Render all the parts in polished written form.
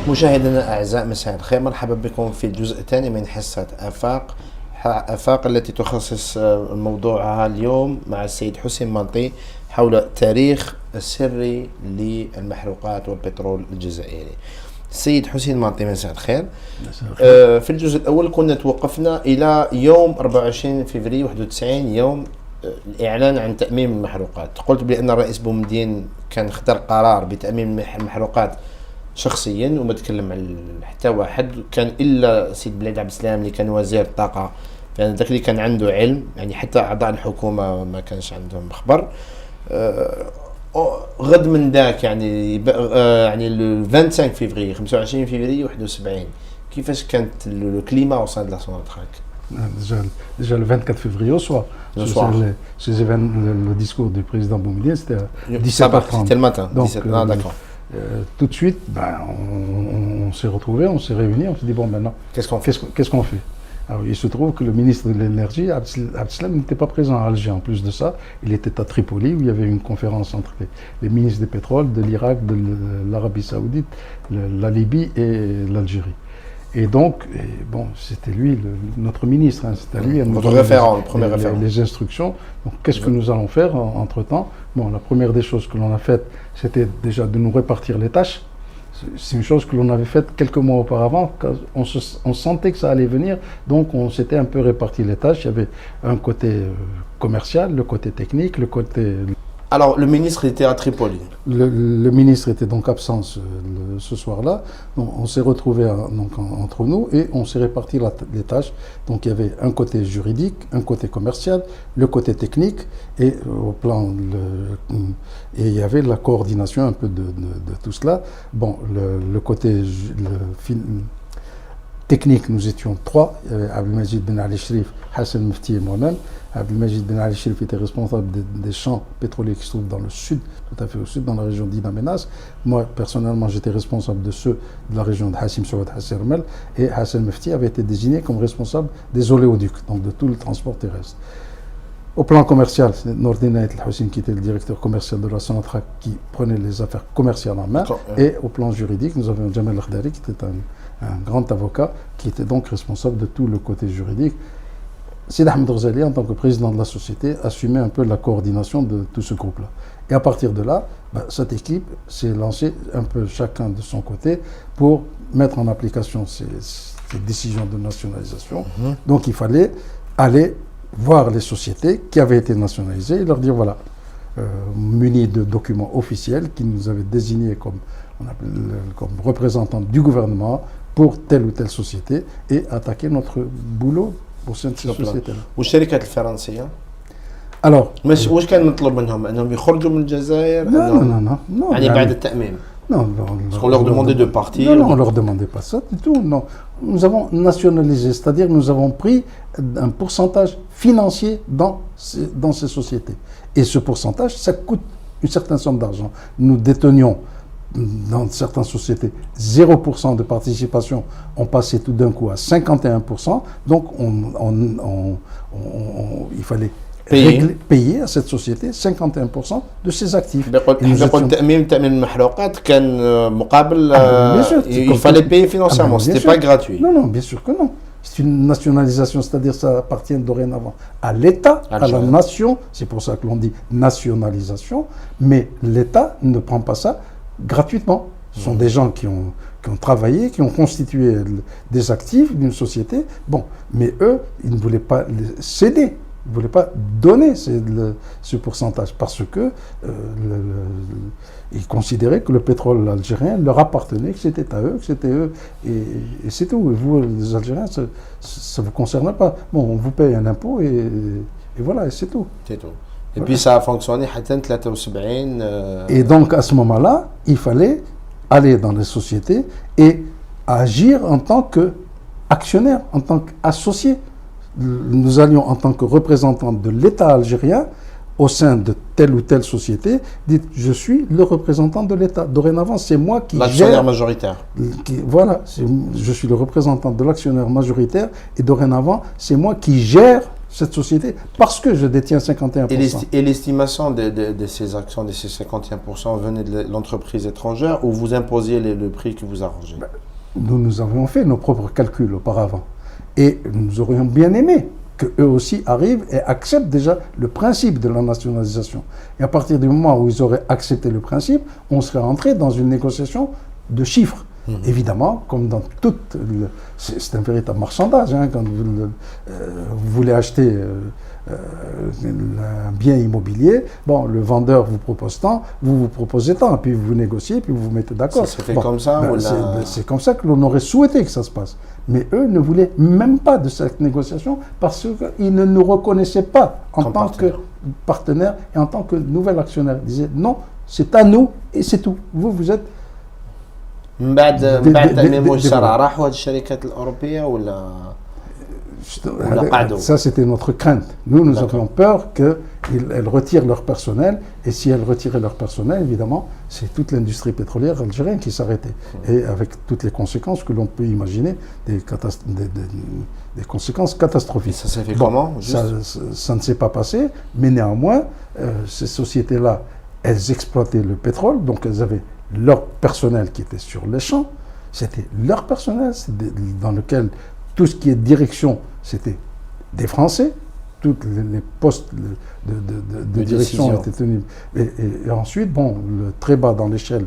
مشاهدينا الأعزاء، مساء الخير. مرحبا بكم في الجزء الثاني من حصة آفاق التي تخصص موضوعها اليوم مع السيد حسين مانطي حول التاريخ السري للمحروقات والبترول الجزائري. السيد حسين مانطي، مساء الخير. في الجزء الأول كنا توقفنا إلى يوم 24 فبراير 91، يوم الإعلان عن تأميم المحروقات. قلت بأن الرئيس بومدين كان اختار قرار بتأميم المحروقات شخصيا وما تكلم عن حتى واحد، كان الا سيد بلاد عبد السلام اللي كان وزير الطاقه، يعني ذاك اللي كان عنده علم، يعني حتى اعضاء الحكومه ما كانش عندهم خبر. غد من ذاك يعني يعني 25 فبراير 25 فبراير 71 كيفاش كانت الكليما au sein de la Sonatrach؟ Déjà le 24 février au soir. Le discours du président Boumediene, c'était à 17h30. C'était le matin. Donc, 17... Ah, d'accord. Tout de suite, on s'est retrouvés, on s'est réunis, on s'est dit bon maintenant, qu'est-ce qu'on fait? Alors, il se trouve que le ministre de l'énergie, Abdeslam, n'était pas présent à Alger. En plus de ça, il était à Tripoli où il y avait une conférence entre les ministres des pétroles de l'Irak, de l'Arabie Saoudite, la Libye et l'Algérie. Et donc, bon, c'était lui, notre ministre, hein, c'était lui. Votre référent, le premier référent. Les instructions. Donc, qu'est-ce que nous allons faire entre-temps? Bon, la première des choses que l'on a faites, c'était déjà de nous répartir les tâches. C'est une chose que l'on avait faite quelques mois auparavant, quand on sentait que ça allait venir, donc on s'était un peu réparti les tâches. Il y avait un côté commercial, le côté technique, le côté... Alors, le ministre était à Tripoli. Le ministre était donc absent ce soir-là. Donc, on s'est retrouvés entre nous et on s'est réparti les tâches. Donc, il y avait un côté juridique, un côté commercial, le côté technique et et il y avait la coordination un peu de tout cela. Bon, le côté technique, nous étions trois. Il y avait Abdelmajid Ben Ali Sherif, Hassan Mefti et moi-même. Abdelmajid Ben Ali Sherif était responsable des champs pétroliers qui se trouvent dans le sud, tout à fait au sud, dans la région d'Inaménas. Moi, personnellement, j'étais responsable de ceux de la région de Hassim Saoud Hassim Remel. Et Hassan Mefti avait été désigné comme responsable des oléoducs, donc de tout le transport terrestre. Au plan commercial, c'est Nordin El Hossein qui était le directeur commercial de la Sonatrach qui prenait les affaires commerciales en main. Et au plan juridique, nous avions Jamal Akhdari qui était un grand avocat qui était donc responsable de tout le côté juridique. Sid Ahmed Ghazali, en tant que président de la société, assumait un peu la coordination de tout ce groupe-là. Et à partir de là, cette équipe s'est lancée un peu chacun de son côté pour mettre en application ces décisions de nationalisation. Donc il fallait aller voir les sociétés qui avaient été nationalisées et leur dire voilà, munis de documents officiels qui nous avaient désignés comme représentants du gouvernement pour telle ou telle société et attaquer notre boulot au sein de ces sociétés-là. والشركات الفرنسية؟ Alors, واش كان مطلوب منهم؟ انهم يخرجوا من الجزائر؟ Non. يعني بعد التأميم؟ Non. Parce qu'on leur demandait de partir? Non, on ne leur demandait pas ça du tout, non. Nous avons nationalisé, c'est-à-dire nous avons pris un pourcentage financier dans ces sociétés. Et ce pourcentage, ça coûte une certaine somme d'argent. Nous détenions dans certaines sociétés 0% de participation, on passait tout d'un coup à 51%. Donc il fallait payer à cette société 51% de ses actifs. Il fallait payer financièrement, ce n'était pas gratuit. Non, bien sûr que non. C'est une nationalisation, c'est-à-dire ça appartient dorénavant à l'État, à la nation. C'est pour ça que l'on dit nationalisation. Mais l'État ne prend pas ça gratuitement. Ce sont des gens qui ont travaillé, qui ont constitué des actifs d'une société. Bon, mais eux, ils ne voulaient pas céder. Ils ne voulaient pas donner ce pourcentage parce que ils considéraient que le pétrole algérien leur appartenait, que c'était à eux, et c'est tout. Et vous, les Algériens, ça ne vous concerne pas. Bon, on vous paye un impôt et voilà, et c'est tout. C'est tout. Et puis ça a fonctionné حتى 73. Et donc à ce moment-là, il fallait aller dans les sociétés et agir en tant qu'actionnaire, en tant qu'associé. Nous allions en tant que représentants de l'État algérien au sein de telle ou telle société, dites je suis le représentant de l'État. Dorénavant, c'est moi qui l'actionnaire majoritaire. Je suis le représentant de l'actionnaire majoritaire et dorénavant, c'est moi qui gère cette société parce que je détiens 51%. Et l'estimation de ces actions, de ces 51% venait de l'entreprise étrangère ou vous imposiez le prix que vous arrangez? Nous avions fait nos propres calculs auparavant. Et nous aurions bien aimé qu'eux aussi arrivent et acceptent déjà le principe de la nationalisation. Et à partir du moment où ils auraient accepté le principe, on serait entré dans une négociation de chiffres. Évidemment, comme dans toute... C'est un véritable marchandage. Hein, quand vous voulez acheter un bien immobilier, bon, le vendeur vous propose tant, vous proposez tant, puis vous négociez, puis vous vous mettez d'accord. Ça se fait comme ça c'est comme ça que l'on aurait souhaité que ça se passe. Mais eux ne voulaient même pas de cette négociation parce qu'ils ne nous reconnaissaient pas en tant que partenaire et en tant que nouvel actionnaire. Ils disaient non, c'est à nous et c'est tout. Vous êtes... من بعد تأميم الشرع راحوا هذه الشركات الأوروبية ولا قعدوا؟ Ça, c'était notre crainte. Nous avions peur qu'elles retirent leur personnel. Et si elles retiraient leur personnel, évidemment, c'est toute l'industrie pétrolière algérienne qui s'arrêtait. Et avec toutes les conséquences que l'on peut imaginer, des conséquences catastrophiques. Et ça s'est fait comment? Ça ne s'est pas passé, mais néanmoins, ces sociétés-là, elles exploitaient le pétrole, donc elles avaient leur personnel qui était sur les champs, c'était leur personnel, dans lequel tout ce qui est direction, c'était des Français, tous les postes de direction étaient tenus. Et ensuite, bon, le très bas dans l'échelle,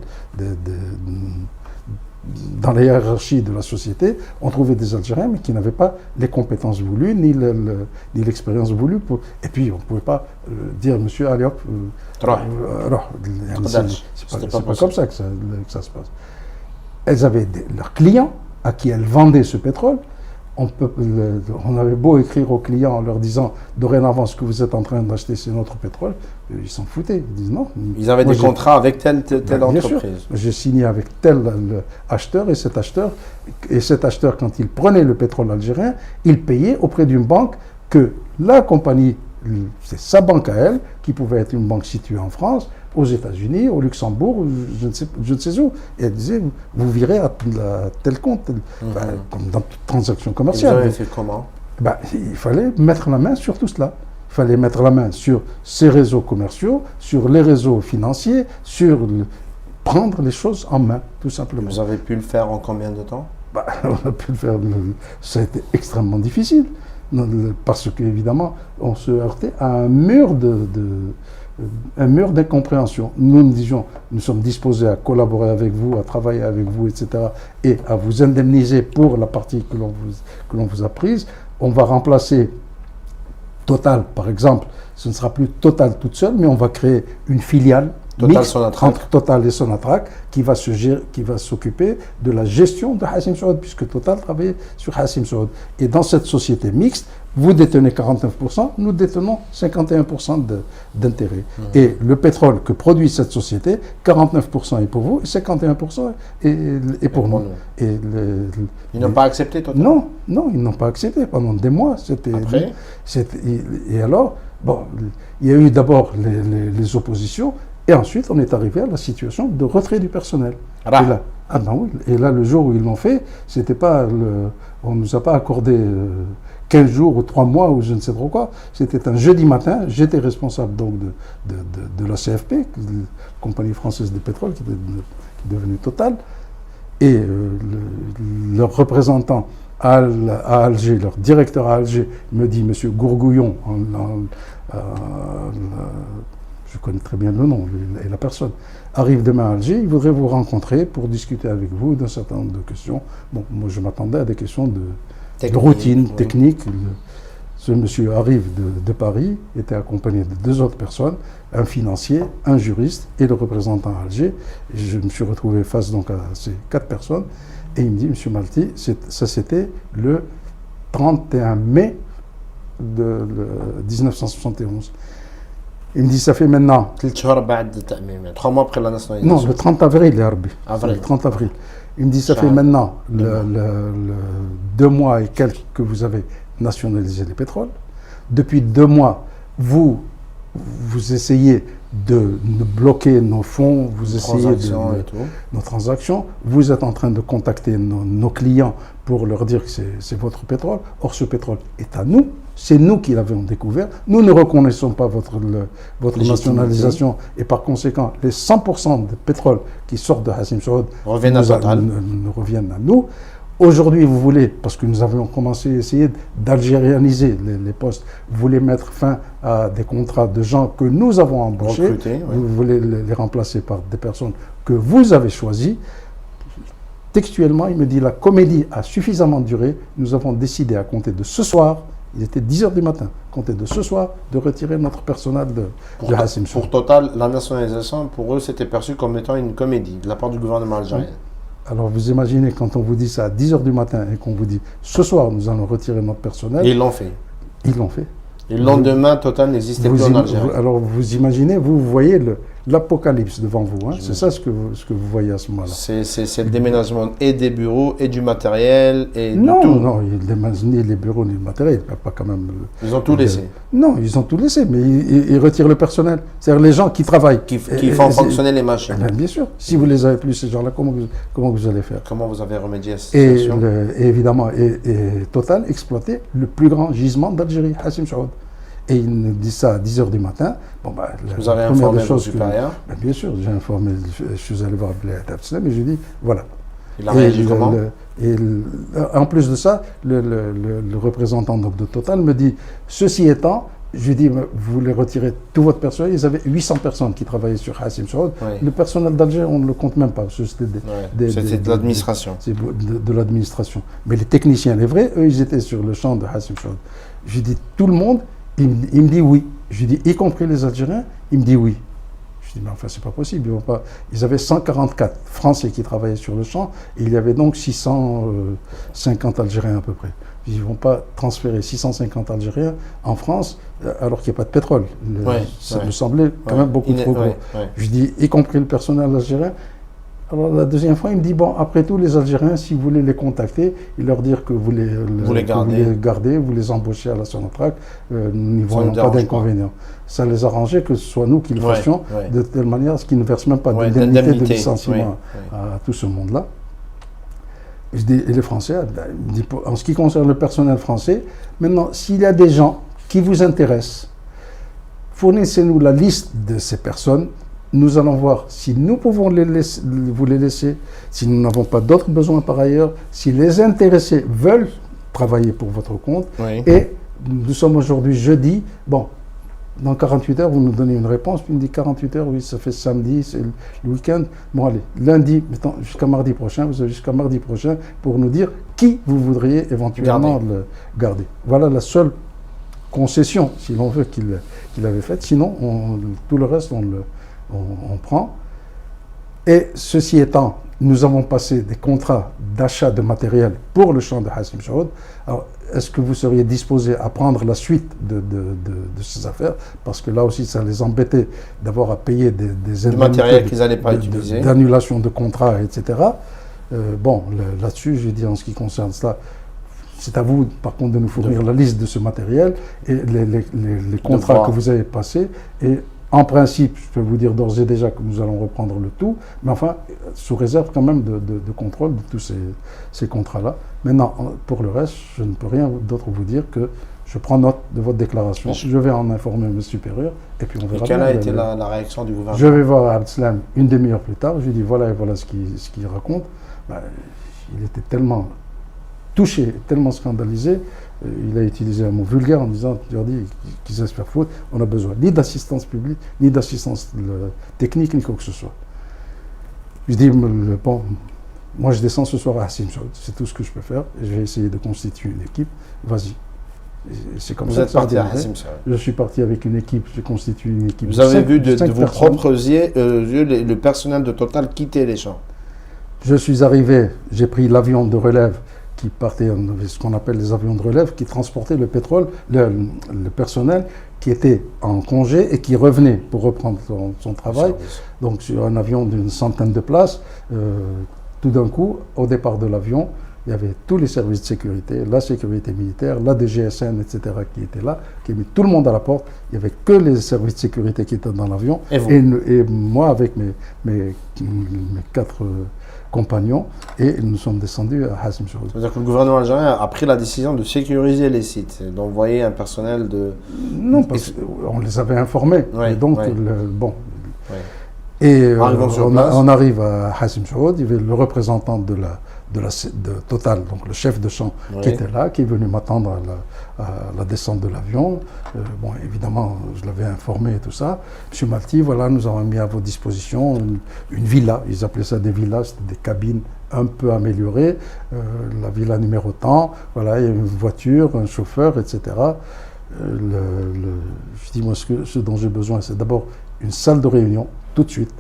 dans la hiérarchie de la société, on trouvait des Algériens, mais qui n'avaient pas les compétences voulues, ni l'expérience voulue. Et puis, on ne pouvait pas dire, monsieur, allez hop, c'est pas comme ça que ça se passe. Elles avaient leurs clients à qui elles vendaient ce pétrole. On avait beau écrire aux clients en leur disant dorénavant ce que vous êtes en train d'acheter c'est notre pétrole, ils s'en foutaient, ils disent non. Ils avaient des contrats avec telle entreprise. Sûr. J'ai signé avec tel acheteur et cet acheteur quand il prenait le pétrole algérien, il payait auprès d'une banque que la compagnie, c'est sa banque à elle, qui pouvait être une banque située en France, aux États-Unis, au Luxembourg, je ne sais où. Et elle disait, vous virez à tel compte, comme dans toute transaction commerciale. Et vous avez fait comment? Il fallait mettre la main sur tout cela. Il fallait mettre la main sur ces réseaux commerciaux, sur les réseaux financiers, prendre les choses en main, tout simplement. Vous avez pu le faire en combien de temps? On a pu le faire, ça a été extrêmement difficile. Parce qu'évidemment, on se heurtait à un mur d'incompréhension. Nous disions, nous sommes disposés à collaborer avec vous, à travailler avec vous, etc., et à vous indemniser pour la partie que l'on vous a prise. On va remplacer Total, par exemple. Ce ne sera plus Total toute seule, mais on va créer une filiale mixte entre Total et Sonatrach qui va s'occuper de la gestion de Hassim Saoud, puisque Total travaillait sur Hassim Saoud. Et dans cette société mixte, vous détenez 49%, nous détenons 51% d'intérêt. Et le pétrole que produit cette société, 49% est pour vous et 51% est pour nous. Ils n'ont pas accepté Total? Non, ils n'ont pas accepté pendant des mois. Après? Et alors, bon, il y a eu d'abord les oppositions. Et ensuite, on est arrivé à la situation de retrait du personnel. Et là, le jour où ils l'ont fait, on ne nous a pas accordé 15 jours ou 3 mois ou je ne sais trop quoi. C'était un jeudi matin. J'étais responsable donc de la CFP, la compagnie française de pétrole qui est devenue Total. Et leur représentant à Alger, leur directeur à Alger, me dit, monsieur Gourgouillon, je connais très bien le nom et la personne, arrive demain à Alger, il voudrait vous rencontrer pour discuter avec vous d'un certain nombre de questions. Bon, moi je m'attendais à des questions de routine, technique. Ce monsieur arrive de Paris, était accompagné de 2 autres personnes, un financier, un juriste et le représentant à Alger. Et je me suis retrouvé face donc à ces 4 personnes et il me dit, monsieur Malti, ça c'était le 31 mai de 1971. Il me dit, ça fait maintenant... 3 mois après la nationalisation. Non, le 30 avril, le 30 avril. Il me dit, ça fait maintenant 2 mois et quelques que vous avez nationalisé les pétroles. Depuis 2 mois, vous vous essayez de bloquer nos fonds, vous essayez nos transactions, vous êtes en train de contacter nos clients pour leur dire que c'est votre pétrole. Or, ce pétrole est à nous, c'est nous qui l'avons découvert. Nous ne reconnaissons pas votre nationalisation et par conséquent, les 100% de pétrole qui sortent de Hassim Saoud reviennent à nous. Aujourd'hui, vous voulez, parce que nous avions commencé à essayer d'algérianiser les postes, vous voulez mettre fin à des contrats de gens que nous avons embauchés, vous voulez les remplacer par des personnes que vous avez choisies. Textuellement, il me dit, la comédie a suffisamment duré, nous avons décidé à compter de ce soir, il était 10h du matin, compter de ce soir, de retirer notre personnel de Hassim Saoud. Pour Total, la nationalisation, pour eux, c'était perçu comme étant une comédie de la part du gouvernement algérien. Oui. Alors vous imaginez quand on vous dit ça à 10h du matin et qu'on vous dit ce soir nous allons retirer notre personnel. Et ils l'ont fait. Ils l'ont fait. Et le lendemain, Total n'existait plus en Algérie. Alors vous imaginez, vous voyez l'apocalypse devant vous. Hein. C'est ça ce que vous voyez à ce moment-là. C'est le déménagement et des bureaux et du matériel et non, de tout. Non, ni les bureaux ni le matériel. Pas quand même. Ils ont tout laissé. Non, ils ont tout laissé, mais ils retirent le personnel. C'est-à-dire les gens qui travaillent. Qui font fonctionner les machines. Bien sûr. Si vous les avez plus, ces gens-là, comment vous allez faire? Comment vous avez remédié à cette situation? Et évidemment, Total exploitait le plus grand gisement d'Algérie, Hassim Saoud. Et il nous dit ça à 10h du matin. Bon, vous avez informé vos supérieurs? Bien sûr, j'ai informé, je suis allé voir Bled Abdeslam et je lui ai dit, voilà. Il a réagi comment? En plus de ça, le représentant de Total me dit, ceci étant, je lui dis, vous voulez retirer tout votre personnel. Ils avaient 800 personnes qui travaillaient sur Hassim Saoud. Oui. Le personnel d'Alger, on ne le compte même pas. C'était de l'administration. C'est de l'administration. Mais les techniciens, les vrais, eux, ils étaient sur le champ de Hassim Saoud. Je lui dis, tout le monde. Il me dit oui. Je lui dis, y compris les Algériens? Il me dit oui. Je dis, mais enfin, c'est pas possible. Ils avaient 144 Français qui travaillaient sur le champ, et il y avait donc 650 Algériens à peu près. Ils ne vont pas transférer 650 Algériens en France alors qu'il n'y a pas de pétrole. Ça me semblait quand même beaucoup trop gros. Je dis, y compris le personnel algérien? Alors la deuxième fois, il me dit, bon, après tout, les Algériens, si vous voulez les contacter, et leur dire que vous les gardez, vous les embauchez à la Sonatrach, nous n'y voyons pas d'inconvénient. Ça les arrangeait que ce soit nous qui le fassions, de telle manière à ce qu'ils ne versent même pas d'indemnité de licenciement à tout ce monde-là. Je dis, et les Français, il me dit, en ce qui concerne le personnel français, maintenant, s'il y a des gens qui vous intéressent, fournissez-nous la liste de ces personnes. Nous allons voir si nous pouvons vous les laisser, si nous n'avons pas d'autres besoins par ailleurs, si les intéressés veulent travailler pour votre compte. Oui. Et nous sommes aujourd'hui jeudi. Bon, dans 48 heures, vous nous donnez une réponse. Puis il me dit 48 heures, oui, ça fait samedi, c'est le week-end. Bon, allez, lundi, jusqu'à mardi prochain, vous avez jusqu'à mardi prochain pour nous dire qui vous voudriez éventuellement garder. Voilà la seule concession, si l'on veut, qu'il avait faite. Sinon, tout le reste, on prend. Et ceci étant, nous avons passé des contrats d'achat de matériel pour le champ de Hassim Saoud. Alors, est-ce que vous seriez disposé à prendre la suite de ces affaires? Parce que là aussi, ça les embêtait d'avoir à payer des matériel qu'ils n'allaient pas utiliser, d'annulation de contrats, etc. Bon, là-dessus, j'ai dit en ce qui concerne cela, c'est à vous, par contre, de nous fournir la liste de ce matériel et les contrats que vous avez passés. Et en principe, je peux vous dire d'ores et déjà que nous allons reprendre le tout, mais enfin, sous réserve quand même de contrôle de tous ces contrats-là. Maintenant, pour le reste, je ne peux rien d'autre vous dire que je prends note de votre déclaration, je vais en informer mes supérieurs, et puis on verra. Et quelle a été la réaction du gouvernement? Je vais voir Abdeslam une demi-heure plus tard, je lui dis voilà ce qu'il raconte. Il était tellement touché, tellement scandalisé, il a utilisé un mot vulgaire en disant, tu leur dis qu'ils espèrent faute, on a besoin ni d'assistance publique, ni d'assistance technique, ni quoi que ce soit. Je dis, bon, moi je descends ce soir à Hassim Saoud, c'est tout ce que je peux faire, et je vais essayer de constituer une équipe, vas-y. C'est comme vous ça êtes parti à Hassim Saoud? Je suis parti avec une équipe, j'ai constitué une équipe. Vous avez vu de vos propres yeux le personnel de Total quitter les champs? Je suis arrivé, j'ai pris l'avion de relève qui partait, ce qu'on appelle les avions de relève, qui transportaient le pétrole, le personnel qui était en congé et qui revenait pour reprendre son travail. Donc sur un avion d'une centaine de places, tout d'un coup, au départ de l'avion, il y avait tous les services de sécurité, la sécurité militaire, la DGSN, etc., qui étaient là, qui mis tout le monde à la porte. Il n'y avait que les services de sécurité qui étaient dans l'avion. Et moi, avec mes 4 compagnons, et nous sommes descendus à Hassim Chaoud. C'est-à-dire que le gouvernement algérien a pris la décision de sécuriser les sites, d'envoyer un personnel de... Non, parce qu'on les avait informés. Ouais, et donc, ouais. bon... Ouais. Et on arrive à Hassim Chaoud, il y avait le représentant de Total, donc le chef de champ, oui. qui était là, qui est venu m'attendre à la descente de l'avion. Bon, évidemment, je l'avais informé et tout ça. Monsieur Malti, voilà, nous avons mis à vos dispositions une villa. Ils appelaient ça des villas, c'était des cabines un peu améliorées. La villa numéro tant, voilà, il y a une voiture, un chauffeur, etc. Je dis, moi, ce dont j'ai besoin, c'est d'abord une salle de réunion, tout de suite.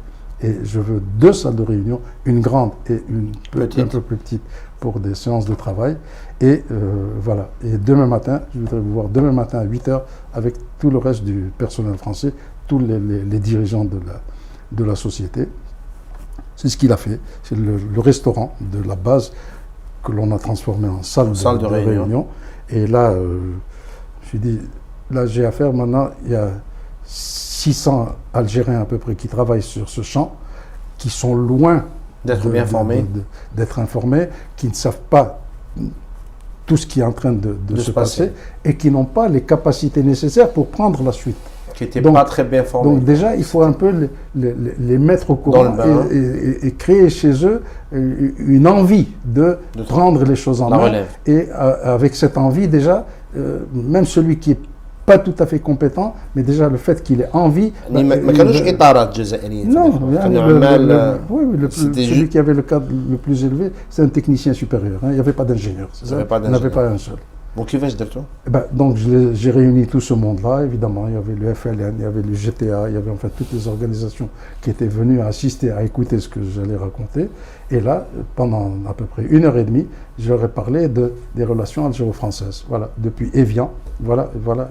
Et je veux 2 salles de réunion, une grande et une un peu plus petite pour des séances de travail. Et voilà. Et demain matin, je voudrais vous voir demain matin à 8h avec tout le reste du personnel français, tous les dirigeants de la société. C'est ce qu'il a fait. C'est le restaurant de la base que l'on a transformé en salle de réunion. Et là, je lui dis, là j'ai affaire maintenant, il y a 600 Algériens à peu près qui travaillent sur ce champ, qui sont loin d'être bien formés, d'être informés, qui ne savent pas tout ce qui est en train de se passer et qui n'ont pas les capacités nécessaires pour prendre la suite. Qui n'étaient pas très bien formés. Donc déjà, il faut un peu les mettre au courant et créer chez eux une envie de prendre les choses en main. Et avec cette envie, déjà, même celui qui est pas tout à fait compétent, mais déjà le fait qu'il ait envie... Non, celui qui avait le cadre le plus élevé, c'est un technicien supérieur. Il n'y avait pas d'ingénieur. Il n'y avait pas un seul. Donc j'ai réuni tout ce monde-là, évidemment. Il y avait le FLN, il y avait le GTA, il y avait enfin toutes les organisations qui étaient venues assister, à écouter ce que j'allais raconter. Et là, pendant à peu près 1h30, je leur ai parlé des relations algéro-françaises. Voilà, depuis Évian, voilà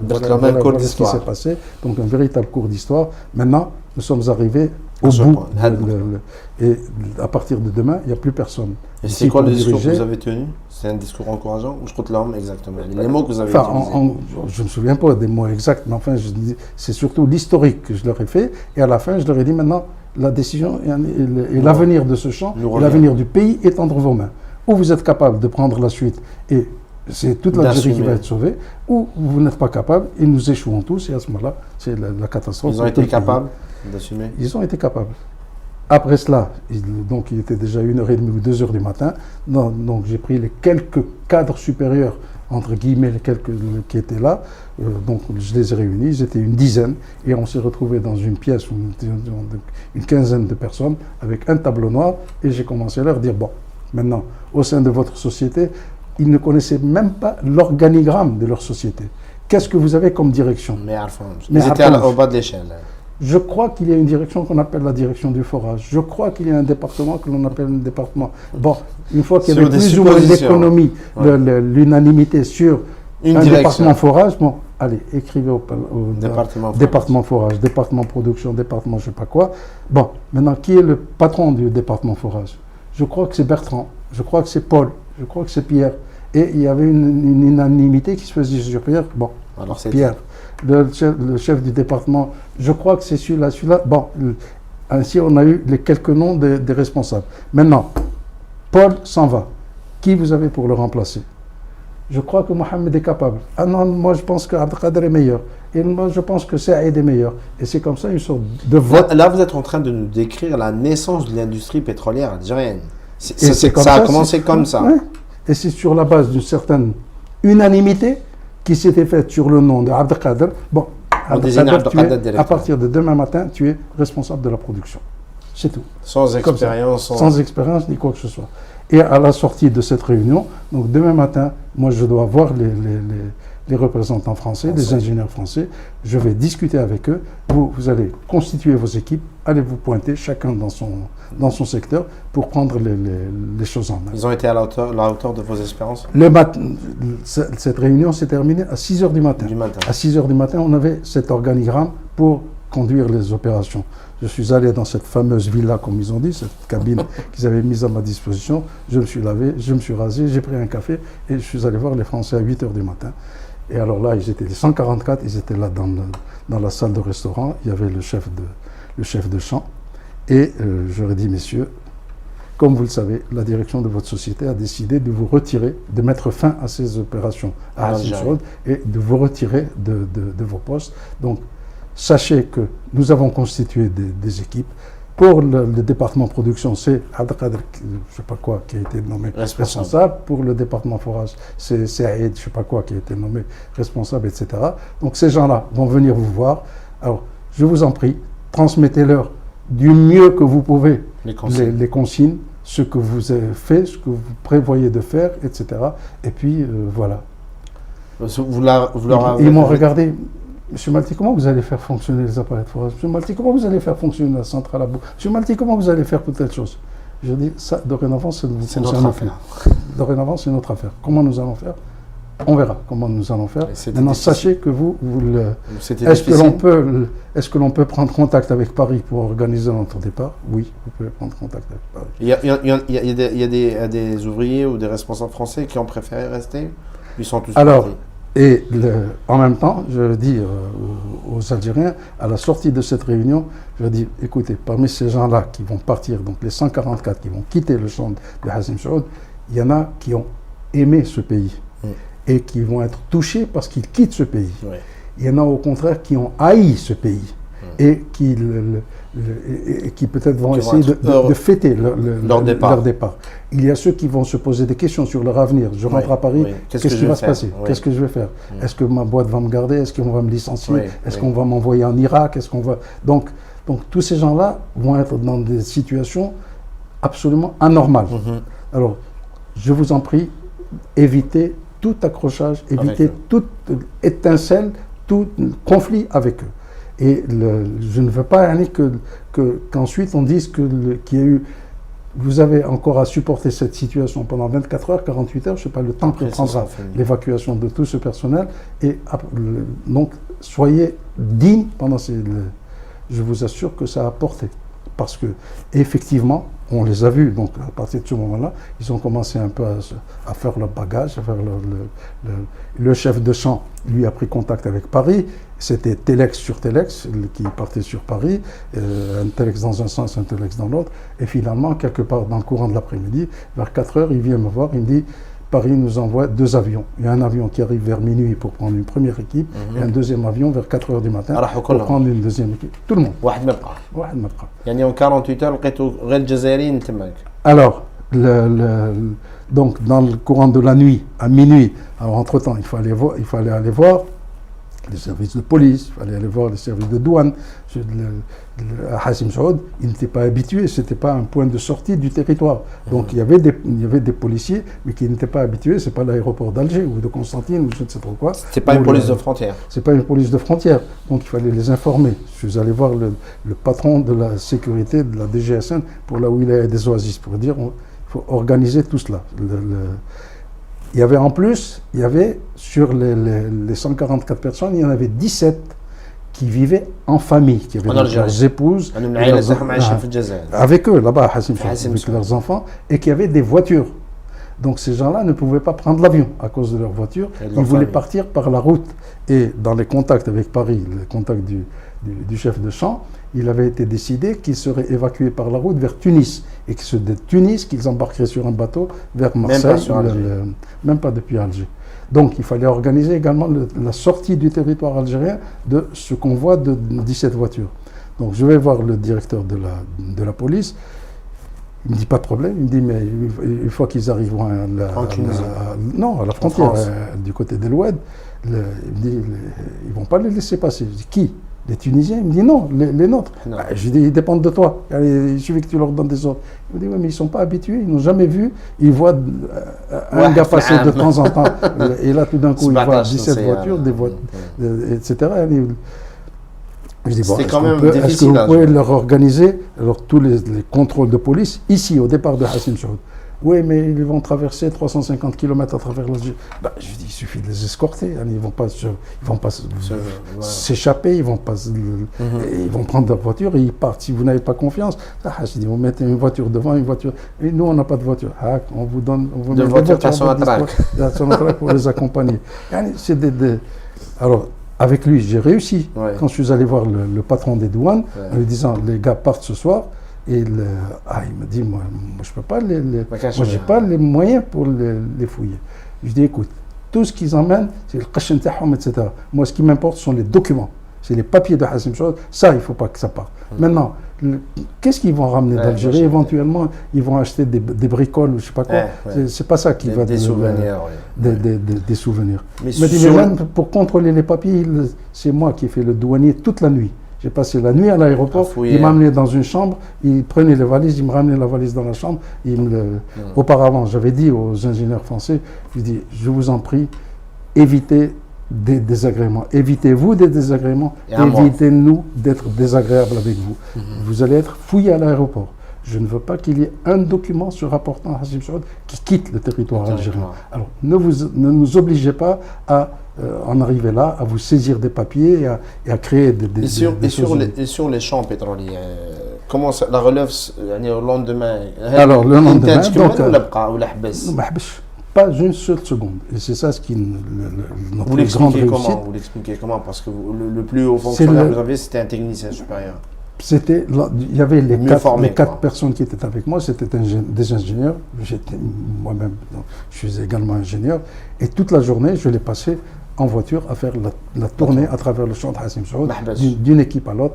ce qui s'est passé. Donc un véritable cours d'histoire. Maintenant, nous sommes arrivés au bout. Et à partir de demain, il n'y a plus personne. Et c'est quoi le discours que vous avez tenu? C'est un discours encourageant ou je compte l'homme exactement? Les mots que vous avez utilisés. Je ne me souviens pas des mots exacts, mais enfin, c'est surtout l'historique que je leur ai fait. Et à la fin, je leur ai dit maintenant, la décision et l'avenir de ce champ, et l'avenir du pays est entre vos mains. Ou vous êtes capable de prendre la suite et c'est toute l'Algérie qui va être sauvée, ou vous n'êtes pas capable et nous échouons tous. Et à ce moment-là, c'est la catastrophe. Ils ont été capables d'assumer? Ils ont été capables. Après cela, donc il était déjà 1h30 ou 2h du matin, donc j'ai pris les quelques cadres supérieurs, entre guillemets, les quelques qui étaient là, donc je les ai réunis, ils étaient une dizaine, et on s'est retrouvés dans une pièce, une quinzaine de personnes, avec un tableau noir, et j'ai commencé à leur dire, bon, maintenant, au sein de votre société, ils ne connaissaient même pas l'organigramme de leur société. Qu'est-ce que vous avez comme direction? Mais ils étaient au bas de l'échelle. Je crois qu'il y a une direction qu'on appelle la direction du forage. Je crois qu'il y a un département que l'on appelle un département. Bon, une fois qu'il y avait plus ou moins d'économie, l'unanimité sur un département forage, bon, allez, écrivez au département forage, département production, département je ne sais pas quoi. Bon, maintenant, qui est le patron du département forage? Je crois que c'est Bertrand, je crois que c'est Paul, je crois que c'est Pierre. Et il y avait une unanimité qui se faisait sur Pierre. Bon, alors c'est Pierre. Le chef du département, je crois que c'est celui-là. Bon, ainsi on a eu les quelques noms des responsables. Maintenant, Paul s'en va. Qui vous avez pour le remplacer? Je crois que Mohamed est capable. Ah non, moi je pense que Abdelkader est meilleur. Et moi je pense que Saïd est meilleur. Et c'est comme ça une sorte de vote. Là vous êtes en train de nous décrire la naissance de l'industrie pétrolière algérienne. Ça a commencé comme ça. Ouais. Et c'est sur la base d'une certaine unanimité qui s'était faite sur le nom de Abdelkader. Bon, Abdelkader, à partir de demain matin, tu es responsable de la production. C'est tout. Sans expérience. Sans expérience ni quoi que ce soit. Et à la sortie de cette réunion, donc demain matin, moi je dois voir les représentants français, les ingénieurs français. Je vais discuter avec eux. Vous allez constituer vos équipes, allez vous pointer chacun dans son secteur pour prendre les choses en main. Ils ont été à la hauteur de vos espérances? Cette réunion s'est terminée à 6h du matin. À 6h du matin, on avait cet organigramme pour conduire les opérations. Je suis allé dans cette fameuse villa, comme ils ont dit, cette cabine qu'ils avaient mise à ma disposition. Je me suis lavé, je me suis rasé, j'ai pris un café et je suis allé voir les Français à 8 h du matin. Et alors là, ils étaient les 144, ils étaient là dans la salle de restaurant. Il y avait le chef de champ. Et je leur ai dit, messieurs, comme vous le savez, la direction de votre société a décidé de vous retirer, de mettre fin à ces opérations à Hassim Saoud et de vous retirer de vos postes. Donc, sachez que nous avons constitué des équipes. Pour le département production, c'est Abdelkader, je ne sais pas quoi, qui a été nommé responsable. Pour le département forage, c'est Saïd, je ne sais pas quoi, qui a été nommé responsable, etc. Donc, ces gens-là vont venir vous voir. Alors, je vous en prie, transmettez-leur du mieux que vous pouvez les consignes, ce que vous avez fait, ce que vous prévoyez de faire, etc. Et puis, voilà. Ils m'ont regardé. Monsieur Malti, comment vous allez faire fonctionner les appareils de forage? Monsieur Malti, comment vous allez faire fonctionner la centrale à bout? Monsieur Malti, comment vous allez faire pour telle chose? Je dis, ça, dorénavant, ça ne vous concerne plus. Dorénavant, c'est notre affaire. Comment nous allons faire? On verra comment nous allons faire. Maintenant, sachez que est-ce que l'on peut prendre contact avec Paris pour organiser notre départ? Oui, vous pouvez prendre contact avec Paris. Il y a des ouvriers ou des responsables français qui ont préféré rester? Ils sont tous partis. Et en même temps, je dis aux Algériens, à la sortie de cette réunion, je dis, écoutez, parmi ces gens-là qui vont partir, donc les 144 qui vont quitter le champ de Hassim Saoud, il y en a qui ont aimé ce pays et qui vont être touchés parce qu'ils quittent ce pays. Il y en a au contraire qui ont haï ce pays et qui peut-être vont essayer de fêter leur départ. Il y a ceux qui vont se poser des questions sur leur avenir. Je rentre à Paris, qu'est-ce qui va se passer? Qu'est-ce que je vais faire? Est-ce que ma boîte va me garder? Est-ce qu'on va me licencier? Est-ce qu'on va m'envoyer en Irak? Donc tous ces gens-là vont être dans des situations absolument anormales. Alors, je vous en prie, évitez tout accrochage, évitez toute étincelle, tout conflit avec eux. Et je ne veux pas qu'ensuite on dise qu'il y a eu... Vous avez encore à supporter cette situation pendant 24 heures, 48 heures, je ne sais pas le temps que prendra l'évacuation de tout ce personnel. Et donc, soyez dignes pendant ces... Je vous assure que ça a porté. Parce que, effectivement, on les a vus. Donc, à partir de ce moment-là, ils ont commencé un peu à faire leur bagage, à faire le chef de champ, lui, a pris contact avec Paris. C'était Telex sur Telex qui partait sur Paris, un Telex dans un sens, un Telex dans l'autre. Et finalement, quelque part dans le courant de l'après-midi, vers 4 heures, il vient me voir, il me dit, Paris nous envoie 2 avions. Il y a un avion qui arrive vers minuit pour prendre une première équipe, et un deuxième avion vers 4 heures du matin pour prendre une deuxième équipe. Tout le monde. En 48 heures, alors, donc dans le courant de la nuit, à minuit, alors entre-temps, il fallait aller voir les services de police, il fallait aller voir les services de douane. À Hassim Saoud, ils n'étaient pas habitués, ce n'était pas un point de sortie du territoire. Donc il y avait des policiers, mais qui n'étaient pas habitués, ce n'est pas l'aéroport d'Alger ou de Constantine ou je ne sais trop quoi. Ce n'est pas une police de frontière. Ce n'est pas une police de frontière. Donc il fallait les informer. Je suis allé voir le patron de la sécurité de la DGSN pour là où il y a des oasis, pour dire il faut organiser tout cela. Il y avait en plus, sur les 144 personnes, il y en avait 17 qui vivaient en famille, qui avaient leurs épouses, avec eux là-bas, avec leurs enfants, et qui avaient des voitures. Donc ces gens-là ne pouvaient pas prendre l'avion à cause de leur voiture. Ils voulaient partir par la route. Et dans les contacts avec Paris, les contacts du chef de champ, il avait été décidé qu'ils seraient évacués par la route vers Tunis. Et que c'est de Tunis qu'ils embarqueraient sur un bateau vers Marseille, même pas depuis Alger. Donc il fallait organiser également la sortie du territoire algérien de ce convoi de 17 voitures. Donc je vais voir le directeur de la police. Il me dit pas de problème, il me dit mais une fois qu'ils arriveront à la frontière, du côté de l'Oued, il me dit ils vont pas les laisser passer. Je dis qui? Les Tunisiens? Il me dit non, les nôtres. Je lui dis ils dépendent de toi, il suffit que tu leur donnes des ordres. Il me dit oui, mais ils ne sont pas habitués, ils n'ont jamais vu, ils voient un gars passer de temps en temps, et là tout d'un coup ils voient 17 voitures, etc. Je dis, bon, est-ce que vous pouvez leur organiser tous les contrôles de police ici, au départ de Hassim Saoud? Oui, mais ils vont traverser 350 km à travers l'Algérie. Bah, je dis, il suffit de les escorter. Hein, ils ne vont pas s'échapper, ils vont prendre leur voiture et ils partent. Si vous n'avez pas confiance, je dis, vous mettez une voiture devant, une voiture. Et nous, on n'a pas de voiture. On vous donne de des voitures à Sonatrach pour les accompagner. Alors, avec lui, j'ai réussi. Ouais. Quand je suis allé voir le patron des douanes, en lui disant, les gars partent ce soir. Et il me dit, moi je ne peux pas moi, j'ai pas les moyens pour les fouiller. Je dis, écoute, tout ce qu'ils emmènent, c'est le qashin tahom, etc. Moi, ce qui m'importe, ce sont les documents. C'est les papiers de Hassim Saoud. Ça, il ne faut pas que ça parte. Maintenant, qu'est-ce qu'ils vont ramener d'Algérie? Éventuellement, ils vont acheter des bricoles ou je ne sais pas quoi. C'est pas ça qui va... Des souvenirs. Des souvenirs. Mais même pour contrôler les papiers, c'est moi qui ai fait le douanier toute la nuit. J'ai passé la nuit à l'aéroport, il m'a amené dans une chambre, il prenait les valises, il me ramenait la valise dans la chambre. Auparavant, j'avais dit aux ingénieurs français, je vous en prie, évitez des désagréments. Évitez-vous des désagréments, évitez-nous d'être désagréables avec vous. Vous allez être fouillés à l'aéroport. Je ne veux pas qu'il y ait un document se rapportant à Hassim Saoud qui quitte le territoire algérien. Alors, ne nous obligez pas à en arriver là, à vous saisir des papiers et à créer des sur les champs pétroliers, comment ça, la relève au lendemain? Alors, le lendemain, pas une seule seconde. Et c'est ça ce qui notre grande réussite. Vous l'expliquez comment? Parce que le plus haut fonctionnaire que vous avez, c'était un technicien supérieur. Il y avait les quatre personnes qui étaient avec moi, c'était des ingénieurs. J'étais moi-même, je suis également ingénieur. Et toute la journée, je l'ai passé en voiture à faire la tournée à travers le champ de Hassim Saoud, d'une équipe à l'autre.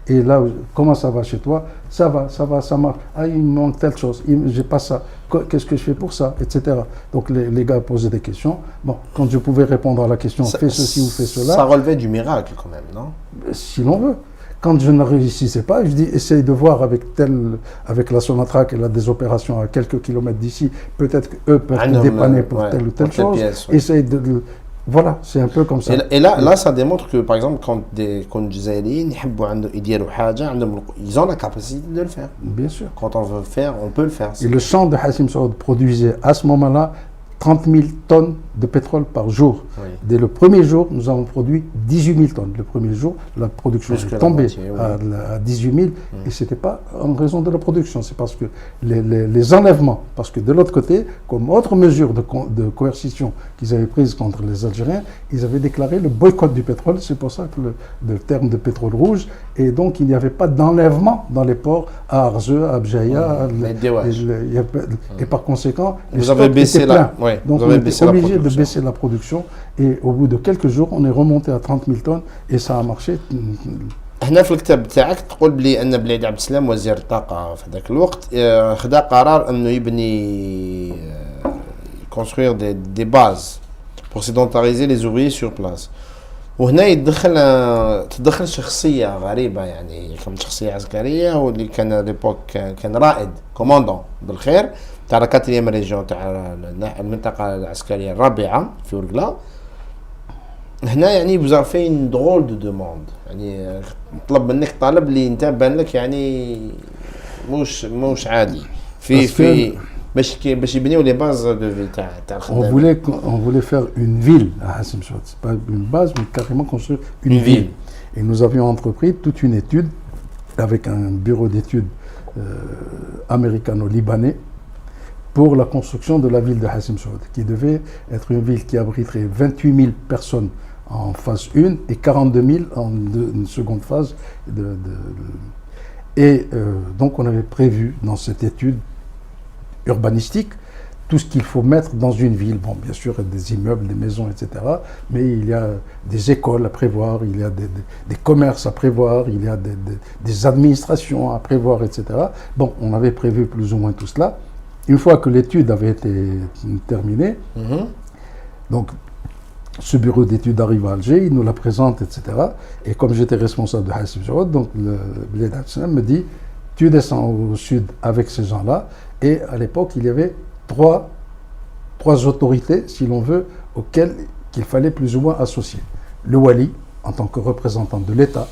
Et là, comment ça va chez toi? Ça va, ça marche. Il me manque telle chose, j'ai pas ça. Qu'est-ce que je fais pour ça, etc. Donc les gars posaient des questions. Bon, quand je pouvais répondre à la question, fais ceci ou fais cela. Ça relevait du miracle quand même, non? Si l'on veut. Quand je ne réussissais pas, je dis, essaye de voir avec la Sonatrach, elle a des opérations à quelques kilomètres d'ici, peut-être qu'eux peuvent te dépanner pour telle ou telle chose. Essaye de... Voilà, c'est un peu comme ça. Et là, ça démontre que, par exemple, quand des Jazairiens, ils ont la capacité de le faire. Bien sûr. Quand on veut le faire, on peut le faire. Et le champ de Hassim Saoud produisait à ce moment-là 30 000 tonnes de pétrole par jour. Oui. Dès le premier jour, nous avons produit 18 000 tonnes. Le premier jour, la production est tombée à 18 000 et ce n'était pas en raison de la production, c'est parce que les enlèvements, parce que de l'autre côté, comme autre mesure de coercition qu'ils avaient prise contre les Algériens, ils avaient déclaré le boycott du pétrole, c'est pour ça que le terme de pétrole rouge, et donc il n'y avait pas d'enlèvement dans les ports à Arzeu, à Abjaïa, et par conséquent, vous avez baissé la... Ouais, donc on était obligé de baisser la production et au bout de quelques jours on est remonté à 30 000 tonnes et ça a marché. هنا في الكتاب تاعك تقول بلي ان بليد عبد السلام وزير الطاقه في ذاك الوقت خدا قرار انه يبني construire des bases pour sédentariser les ouvriers sur place. وهنا تدخل شخصيه غريبه يعني كانت شخصيه عسكريه واللي كان ليبوك كان رائد كوماندون بالخير تاع 4 ريجيون تاع المنطقه العسكريه الرابعه في ورقله. هنا يعني vous avez fait une drôle de demande يعني طلب منك طلب اللي انت بان لك يعني مش عادي في باش يبنيو لي باز دو في تاع الخدمه. On voulait faire une ville à Hassim Saoud, c'est pas une base mais carrément construire une ville. Et nous avions entrepris toute une étude avec un bureau d'études américano-libanais pour la construction de la ville de Hassim Saoud, qui devait être une ville qui abriterait 28 000 personnes en phase 1 et 42 000 en une seconde phase. Donc on avait prévu dans cette étude urbanistique tout ce qu'il faut mettre dans une ville. Bon, bien sûr, des immeubles, des maisons, etc. Mais il y a des écoles à prévoir, il y a des commerces à prévoir, il y a des administrations à prévoir, etc. Bon, on avait prévu plus ou moins tout cela. Une fois que l'étude avait été terminée, donc ce bureau d'études arrive à Alger, il nous la présente, etc. Et comme j'étais responsable de Hassim Saoud, donc le Bled Abdeslam me dit, tu descends au sud avec ces gens-là. Et à l'époque, il y avait trois autorités, si l'on veut, auxquelles il fallait plus ou moins associer. Le Wali, en tant que représentant de l'État,